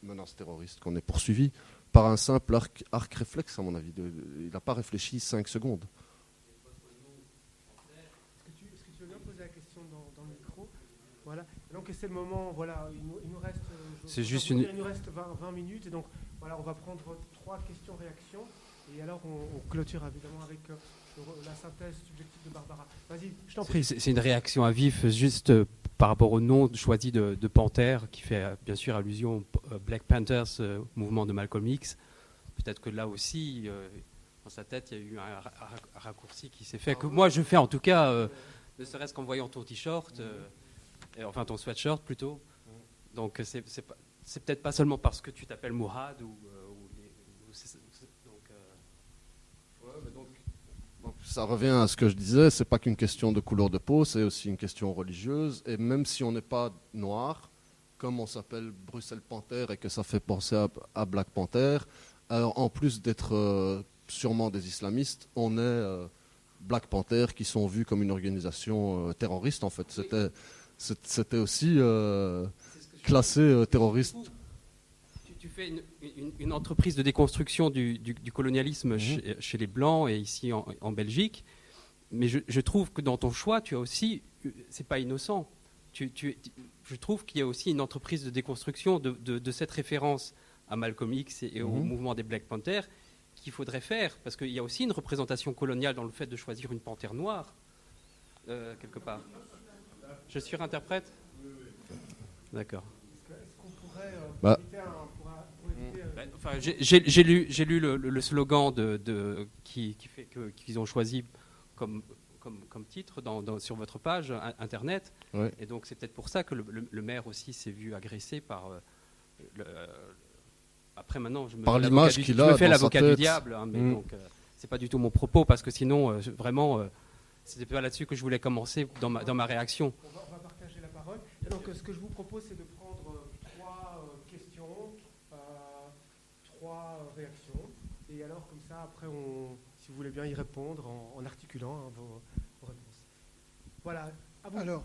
menaces terroristes qu'on est poursuivi par un simple arc réflexe, à mon avis. Il n'a pas réfléchi 5 secondes. Est-ce que tu veux bien poser la question dans le micro ? Voilà. Donc c'est le moment, voilà, il nous reste, il nous reste 20 minutes, et donc voilà, on va prendre 3 questions-réactions, et alors on clôture évidemment avec la synthèse subjective de Barbara. Vas-y, je t'en prie. C'est une réaction à vif, juste par rapport au nom choisi de Panther, qui fait bien sûr allusion au Black Panthers, mouvement de Malcolm X. Peut-être que là aussi, dans sa tête, il y a eu un raccourci qui s'est fait, que moi je fais en tout cas, ne serait-ce qu'en voyant ton t-shirt, enfin ton sweatshirt plutôt. Donc c'est peut-être pas seulement parce que tu t'appelles ça revient à ce que je disais, c'est pas qu'une question de couleur de peau, c'est aussi une question religieuse. Et même si on n'est pas noir, comme on s'appelle Bruxelles Panther et que ça fait penser à Black Panther, alors en plus d'être sûrement des islamistes, on est Black Panther qui sont vus comme une organisation terroriste en fait. C'était aussi classé terroriste. Tu fais une entreprise de déconstruction du colonialisme chez les Blancs et ici en Belgique, mais je trouve que dans ton choix, tu as aussi, c'est pas innocent, je trouve qu'il y a aussi une entreprise de déconstruction de cette référence à Malcolm X et au mouvement des Black Panthers qu'il faudrait faire, parce qu'il y a aussi une représentation coloniale dans le fait de choisir une panthère noire, quelque part. Je surinterprète ? D'accord. Est-ce qu'on pourrait éviter Enfin, j'ai lu le slogan qu'ils ont choisi comme titre sur votre page internet, ouais. Et donc c'est peut-être pour ça que le maire aussi s'est vu agressé par après maintenant je me fais l'avocat du diable, hein, mais donc c'est pas du tout mon propos, parce que sinon vraiment c'était pas là-dessus que je voulais commencer dans ma réaction. On va partager la parole. Et donc ce que je vous propose, c'est de prendre 3 questions, 3 réactions, et alors comme ça après si vous voulez bien y répondre en articulant vos réponses. Voilà. Alors,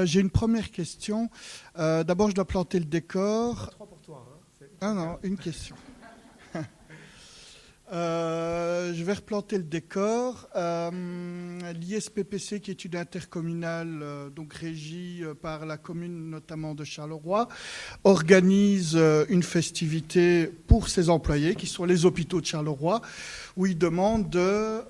j'ai une première question. D'abord, je dois planter le décor. 3 pour toi. Non, une question. Je vais replanter le décor. L'ISPPC, qui est une intercommunale donc régie par la commune notamment de Charleroi, organise une festivité pour ses employés, qui sont les hôpitaux de Charleroi, où ils demandent de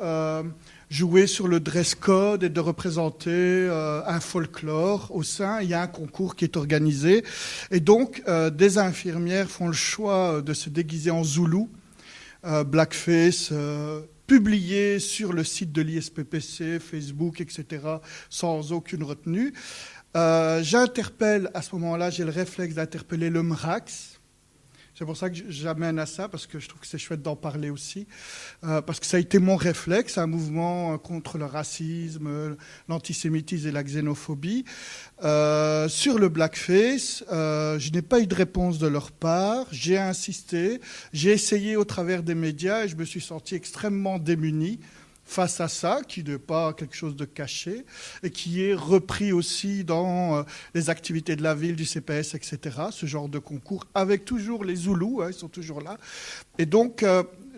jouer sur le dress code et de représenter un folklore au sein. Il y a un concours qui est organisé. Et donc, des infirmières font le choix de se déguiser en zoulou, blackface, publié sur le site de l'ISPPC, Facebook, etc., sans aucune retenue. J'interpelle, à ce moment-là, j'ai le réflexe d'interpeller le MRAX. C'est pour ça que j'amène à ça, parce que je trouve que c'est chouette d'en parler aussi. Parce que ça a été mon réflexe, un mouvement contre le racisme, l'antisémitisme et la xénophobie. Sur le blackface, je n'ai pas eu de réponse de leur part. J'ai insisté, j'ai essayé au travers des médias et je me suis senti extrêmement démuni face à ça, qui n'est pas quelque chose de caché, et qui est repris aussi dans les activités de la ville, du CPS, etc., ce genre de concours, avec toujours les Zoulous, ils sont toujours là. Et donc,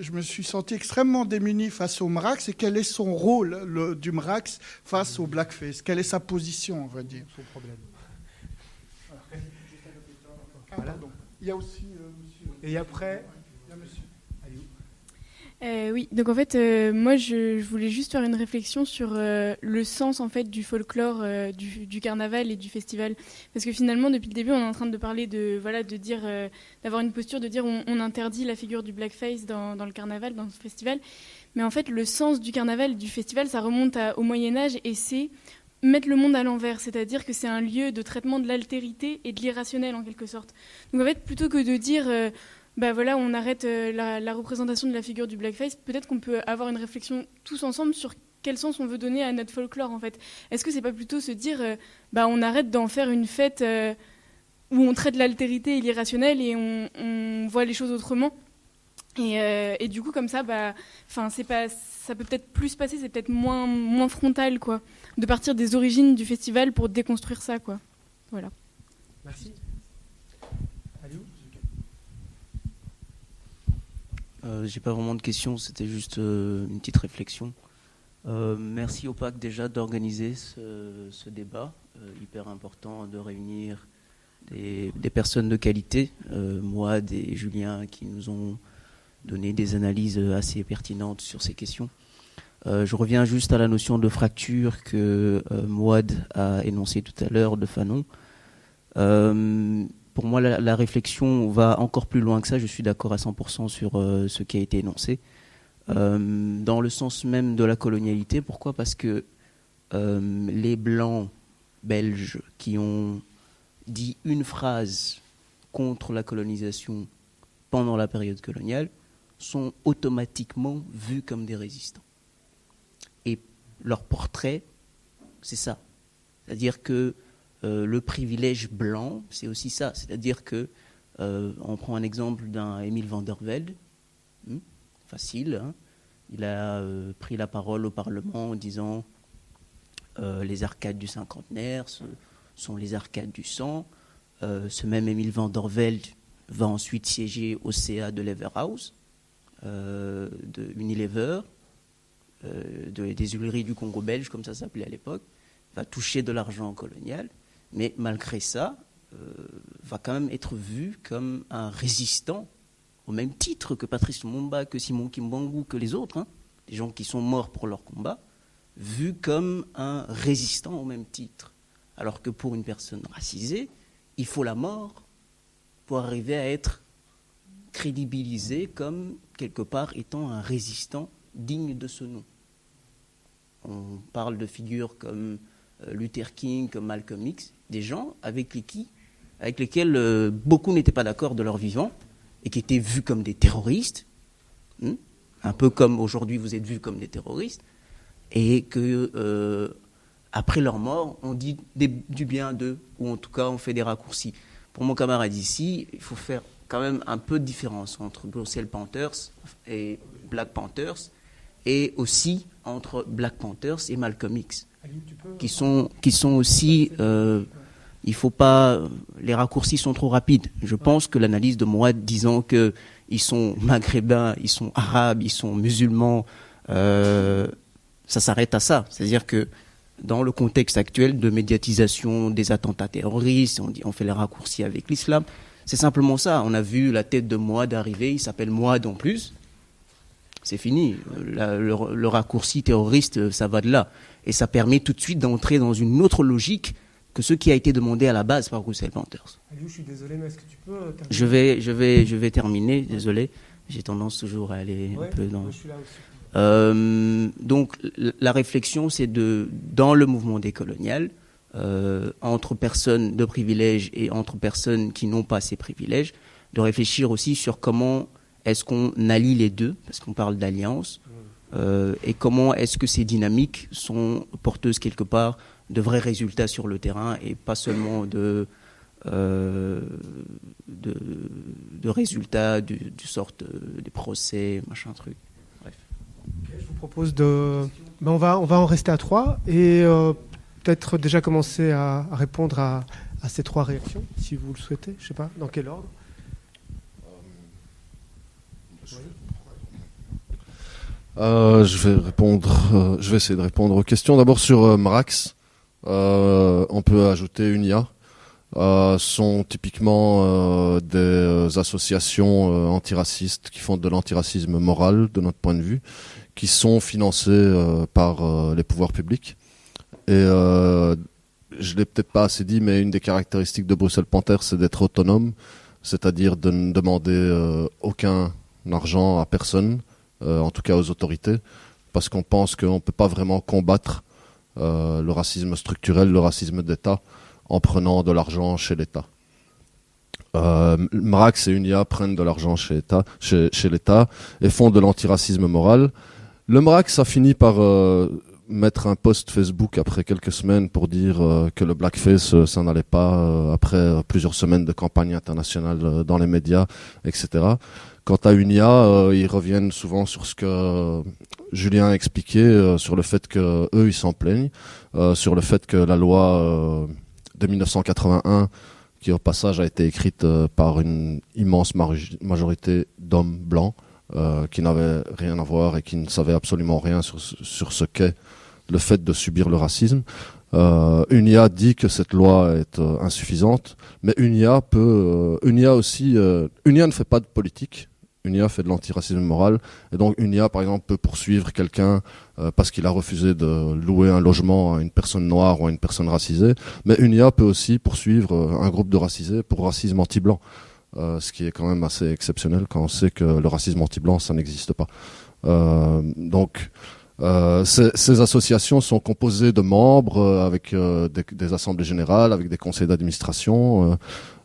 je me suis senti extrêmement démuni face au MRAX. Et quel est son rôle du MRAX face au blackface? Quelle est sa position, on va dire? Son problème. Voilà. Il y a aussi monsieur... Et après... Il y a monsieur... Oui, donc en fait, moi je voulais juste faire une réflexion sur le sens en fait du folklore, du carnaval et du festival, parce que finalement depuis le début on est en train de parler de dire, d'avoir une posture de dire on interdit la figure du blackface dans le carnaval, dans ce festival, mais en fait le sens du carnaval, du festival, ça remonte au Moyen-Âge et c'est mettre le monde à l'envers, c'est-à-dire que c'est un lieu de traitement de l'altérité et de l'irrationnel en quelque sorte. Donc en fait plutôt que de dire on arrête la représentation de la figure du blackface, peut-être qu'on peut avoir une réflexion tous ensemble sur quel sens on veut donner à notre folklore en fait. Est-ce que c'est pas plutôt se dire on arrête d'en faire une fête où on traite l'altérité et l'irrationnel et on voit les choses autrement, et du coup comme ça c'est pas, ça peut peut-être plus passer, c'est peut-être moins frontal quoi, de partir des origines du festival pour déconstruire ça quoi. Voilà. Merci. J'ai pas vraiment de questions, c'était juste une petite réflexion. Merci au PAC déjà d'organiser ce débat hyper important, de réunir des personnes de qualité, Mouad et Julien, qui nous ont donné des analyses assez pertinentes sur ces questions. Je reviens juste à la notion de fracture que Mouad a énoncée tout à l'heure de Fanon. Pour moi, la réflexion va encore plus loin que ça. Je suis d'accord à 100% sur ce qui a été énoncé. Dans le sens même de la colonialité. Pourquoi ? Parce que les Blancs belges qui ont dit une phrase contre la colonisation pendant la période coloniale sont automatiquement vus comme des résistants. Et leur portrait, c'est ça. C'est-à-dire que le privilège blanc, c'est aussi ça. C'est-à-dire que, on prend un exemple d'un Émile van der Velde, facile, hein. Il a pris la parole au Parlement en disant les arcades du cinquantenaire sont les arcades du sang. Ce même Émile van der Velde va ensuite siéger au CA de Leverhouse, de Unilever, des huileries du Congo belge, comme ça s'appelait à l'époque, va toucher de l'argent colonial, mais malgré ça, va quand même être vu comme un résistant, au même titre que Patrice Lumumba, que Simon Kimbangu, que les autres, hein, des gens qui sont morts pour leur combat, vu comme un résistant au même titre. Alors que pour une personne racisée, il faut la mort pour arriver à être crédibilisé comme, quelque part, étant un résistant digne de ce nom. On parle de figures comme Luther King, comme Malcolm X, des gens avec lesquels beaucoup n'étaient pas d'accord de leur vivant et qui étaient vus comme des terroristes, un peu comme aujourd'hui vous êtes vus comme des terroristes, et que après leur mort, on dit du bien d'eux, ou en tout cas on fait des raccourcis. Pour mon camarade ici, il faut faire quand même un peu de différence entre Brussels Panthers et Black Panthers, et aussi entre Black Panthers et Malcolm X, qui sont aussi... il faut pas... Les raccourcis sont trop rapides. Je pense que l'analyse de moi disant qu'ils sont maghrébins, ils sont arabes, ils sont musulmans, ça s'arrête à ça. C'est-à-dire que dans le contexte actuel de médiatisation des attentats terroristes, on fait les raccourcis avec l'islam, c'est simplement ça. On a vu la tête de Mouad arriver, il s'appelle Mouad en plus. C'est fini. Le raccourci terroriste, ça va de là. Et ça permet tout de suite d'entrer dans une autre logique que ce qui a été demandé à la base par Brussels Panthers. Aliou, je suis désolé, mais est-ce que tu peux terminer ? Je vais terminer, désolé. J'ai tendance toujours à aller un peu dans... Je suis là aussi. Donc la réflexion, c'est dans le mouvement décolonial, entre personnes de privilèges et entre personnes qui n'ont pas ces privilèges, de réfléchir aussi sur comment est-ce qu'on allie les deux, parce qu'on parle d'alliance, et comment est-ce que ces dynamiques sont porteuses quelque part de vrais résultats sur le terrain et pas seulement de résultats du sorte des procès, machin truc. Bref. Okay, je vous propose on va en rester à 3 et peut-être déjà commencer à répondre à ces 3 réactions, si vous le souhaitez. Je sais pas, dans quel ordre. Je vais essayer de répondre aux questions. D'abord sur Mrax, on peut ajouter UNIA. Sont typiquement des associations antiracistes qui font de l'antiracisme moral, de notre point de vue, qui sont financées par les pouvoirs publics. Et je l'ai peut-être pas assez dit, mais une des caractéristiques de Bruxelles Panthers, c'est d'être autonome, c'est-à-dire de ne demander aucun argent à personne, en tout cas aux autorités, parce qu'on pense qu'on ne peut pas vraiment combattre le racisme structurel, le racisme d'État, en prenant de l'argent chez l'État. Mrax et UNIA prennent de l'argent chez l'État et font de l'antiracisme moral. Le Mrax a fini par mettre un post Facebook après quelques semaines pour dire que le blackface, ça n'allait pas après plusieurs semaines de campagne internationale dans les médias, etc. Quant à UNIA, ils reviennent souvent sur ce que Julien a expliqué, sur le fait que eux ils s'en plaignent, sur le fait que la loi de 1981, qui au passage a été écrite par une immense majorité d'hommes blancs, qui n'avaient rien à voir et qui ne savaient absolument rien sur ce qu'est le fait de subir le racisme. UNIA dit que cette loi est insuffisante, mais UNIA ne fait pas de politique. UNIA fait de l'antiracisme moral, et donc UNIA par exemple peut poursuivre quelqu'un parce qu'il a refusé de louer un logement à une personne noire ou à une personne racisée, mais UNIA peut aussi poursuivre un groupe de racisés pour racisme anti-blanc, ce qui est quand même assez exceptionnel quand on sait que le racisme anti-blanc ça n'existe pas. Ces associations sont composées de membres avec des assemblées générales, avec des conseils d'administration.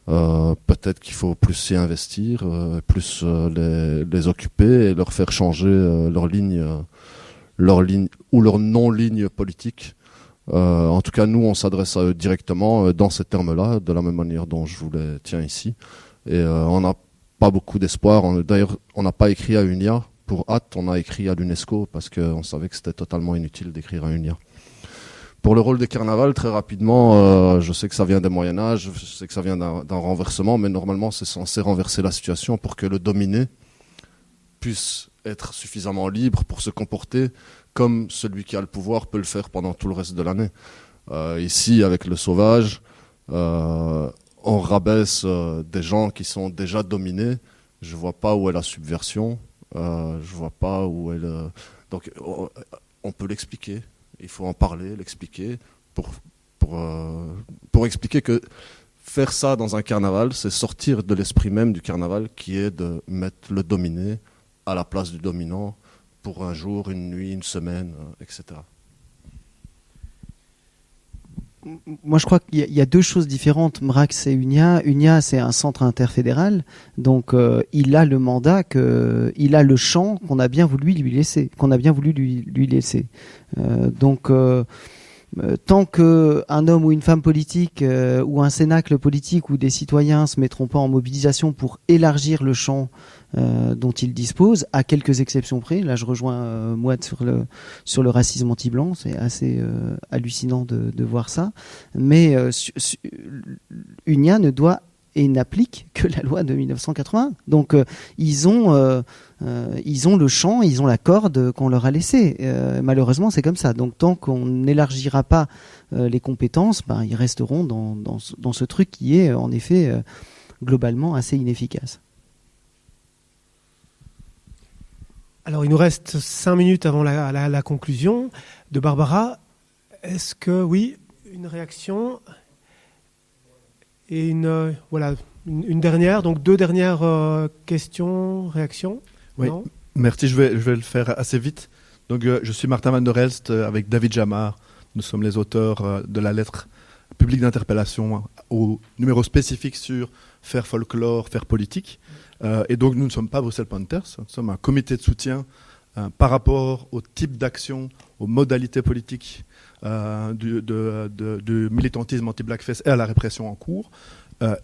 Peut-être qu'il faut plus s'y investir, plus les occuper et leur faire changer leur ligne leur ligne ou leur non-ligne politique. En tout cas, nous, on s'adresse à eux directement dans ces termes-là, de la même manière dont je vous les tiens ici. Et on n'a pas beaucoup d'espoir. D'ailleurs, on n'a pas écrit à UNIA. Pour hâte, on a écrit à l'UNESCO parce qu'on savait que c'était totalement inutile d'écrire à UNIA. Pour le rôle des carnavals, très rapidement, je sais que ça vient des Moyen-Âge, je sais que ça vient d'un renversement, mais normalement, c'est censé renverser la situation pour que le dominé puisse être suffisamment libre pour se comporter comme celui qui a le pouvoir peut le faire pendant tout le reste de l'année. Ici, avec le sauvage, on rabaisse des gens qui sont déjà dominés. Je vois pas où est la subversion. Je vois pas où est le... Donc, on peut l'expliquer. Il faut en parler, l'expliquer pour expliquer que faire ça dans un carnaval, c'est sortir de l'esprit même du carnaval, qui est de mettre le dominé à la place du dominant pour un jour, une nuit, une semaine, etc. Moi, je crois qu'il y a deux choses différentes. MRAX et UNIA. UNIA, c'est un centre interfédéral, donc il a le mandat, il a le champ qu'on a bien voulu lui laisser, tant qu'un homme ou une femme politique ou un cénacle politique ou des citoyens se mettront pas en mobilisation pour élargir le champ dont ils disposent, à quelques exceptions près. Là, je rejoins Mouad sur le racisme anti-blanc. C'est assez hallucinant de voir ça. Mais UNIA ne doit et n'applique que la loi de 1980. Donc ils ont le champ, ils ont la corde qu'on leur a laissée. Malheureusement, c'est comme ça. Donc tant qu'on n'élargira pas les compétences, ils resteront dans ce truc qui est en effet globalement assez inefficace. Alors, il nous reste 5 minutes avant la conclusion de Barbara. Est-ce que, oui, une réaction et une dernière, donc 2 dernières questions, réactions? Oui, non merci, je vais le faire assez vite. Donc, je suis Martin Van der Elst avec David Jamar. Nous sommes les auteurs de la lettre publique d'interpellation au numéro spécifique sur faire folklore, faire politique. Et donc, nous ne sommes pas Bruxelles Panthers, nous sommes un comité de soutien par rapport au type d'action, aux modalités politiques du militantisme anti-blackface et à la répression en cours.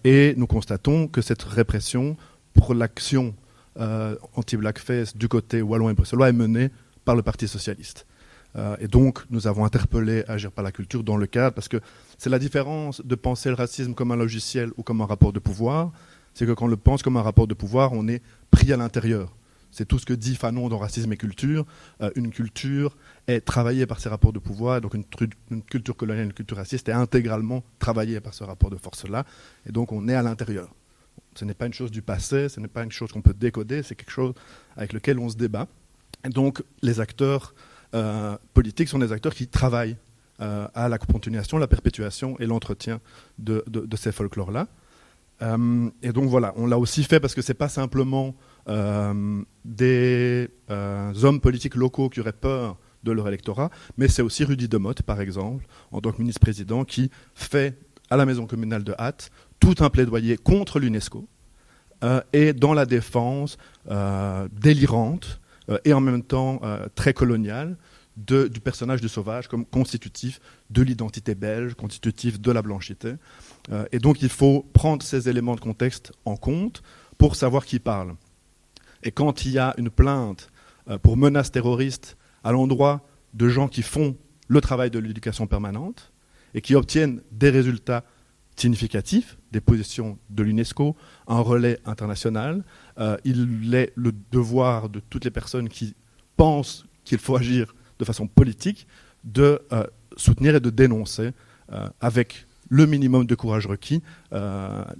Et nous constatons que cette répression pour l'action anti-blackface du côté wallon et bruxellois est menée par le Parti socialiste. Et donc, nous avons interpellé Agir par la culture dans le cadre, parce que c'est la différence de penser le racisme comme un logiciel ou comme un rapport de pouvoir. C'est que quand on le pense comme un rapport de pouvoir, on est pris à l'intérieur. C'est tout ce que dit Fanon dans Racisme et culture. Une culture est travaillée par ces rapports de pouvoir, donc une culture coloniale, une culture raciste est intégralement travaillée par ce rapport de force-là, et donc on est à l'intérieur. Ce n'est pas une chose du passé, ce n'est pas une chose qu'on peut décoder, c'est quelque chose avec lequel on se débat. Et donc les acteurs politiques sont des acteurs qui travaillent à la continuation, la perpétuation et l'entretien de ces folklores-là. Et donc voilà, on l'a aussi fait parce que c'est pas simplement des hommes politiques locaux qui auraient peur de leur électorat, mais c'est aussi Rudy Demotte, par exemple, en tant que ministre-président, qui fait à la maison communale de Hatt tout un plaidoyer contre l'UNESCO et dans la défense délirante et en même temps très coloniale du personnage du sauvage comme constitutif de l'identité belge, constitutif de la blanchité. Et donc il faut prendre ces éléments de contexte en compte pour savoir qui parle. Et quand il y a une plainte pour menace terroriste à l'endroit de gens qui font le travail de l'éducation permanente et qui obtiennent des résultats significatifs, des positions de l'UNESCO, un relais international, il est le devoir de toutes les personnes qui pensent qu'il faut agir de façon politique de soutenir et de dénoncer avec le minimum de courage requis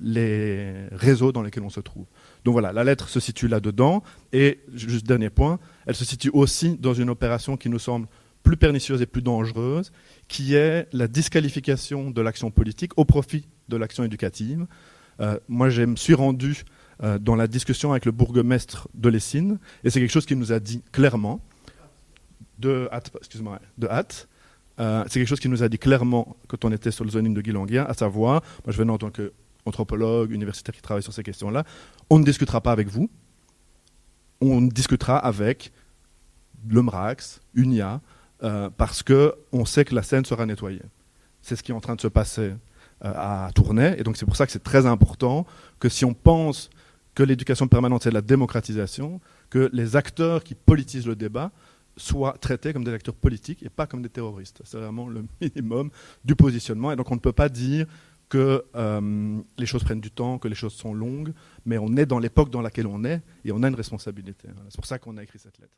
les réseaux dans lesquels on se trouve. Donc voilà, la lettre se situe là-dedans. Et, juste dernier point, elle se situe aussi dans une opération qui nous semble plus pernicieuse et plus dangereuse, qui est la disqualification de l'action politique au profit de l'action éducative. Moi, je me suis rendu dans la discussion avec le bourgmestre de Lessines, et c'est quelque chose qu'il nous a dit clairement, de Hatt. C'est quelque chose qu'il nous a dit clairement quand on était sur le zoning de Guilanguia, à savoir, moi je venais en tant qu'anthropologue, universitaire qui travaille sur ces questions-là, on ne discutera pas avec vous, on discutera avec le MRAX, UNIA, parce qu'on sait que la Seine sera nettoyée. C'est ce qui est en train de se passer à Tournai, et donc c'est pour ça que c'est très important que si on pense que l'éducation permanente, c'est de la démocratisation, que les acteurs qui politisent le débat soient traités comme des acteurs politiques et pas comme des terroristes. C'est vraiment le minimum du positionnement. Et donc on ne peut pas dire que les choses prennent du temps, que les choses sont longues, mais on est dans l'époque dans laquelle on est et on a une responsabilité. Voilà. C'est pour ça qu'on a écrit cette lettre.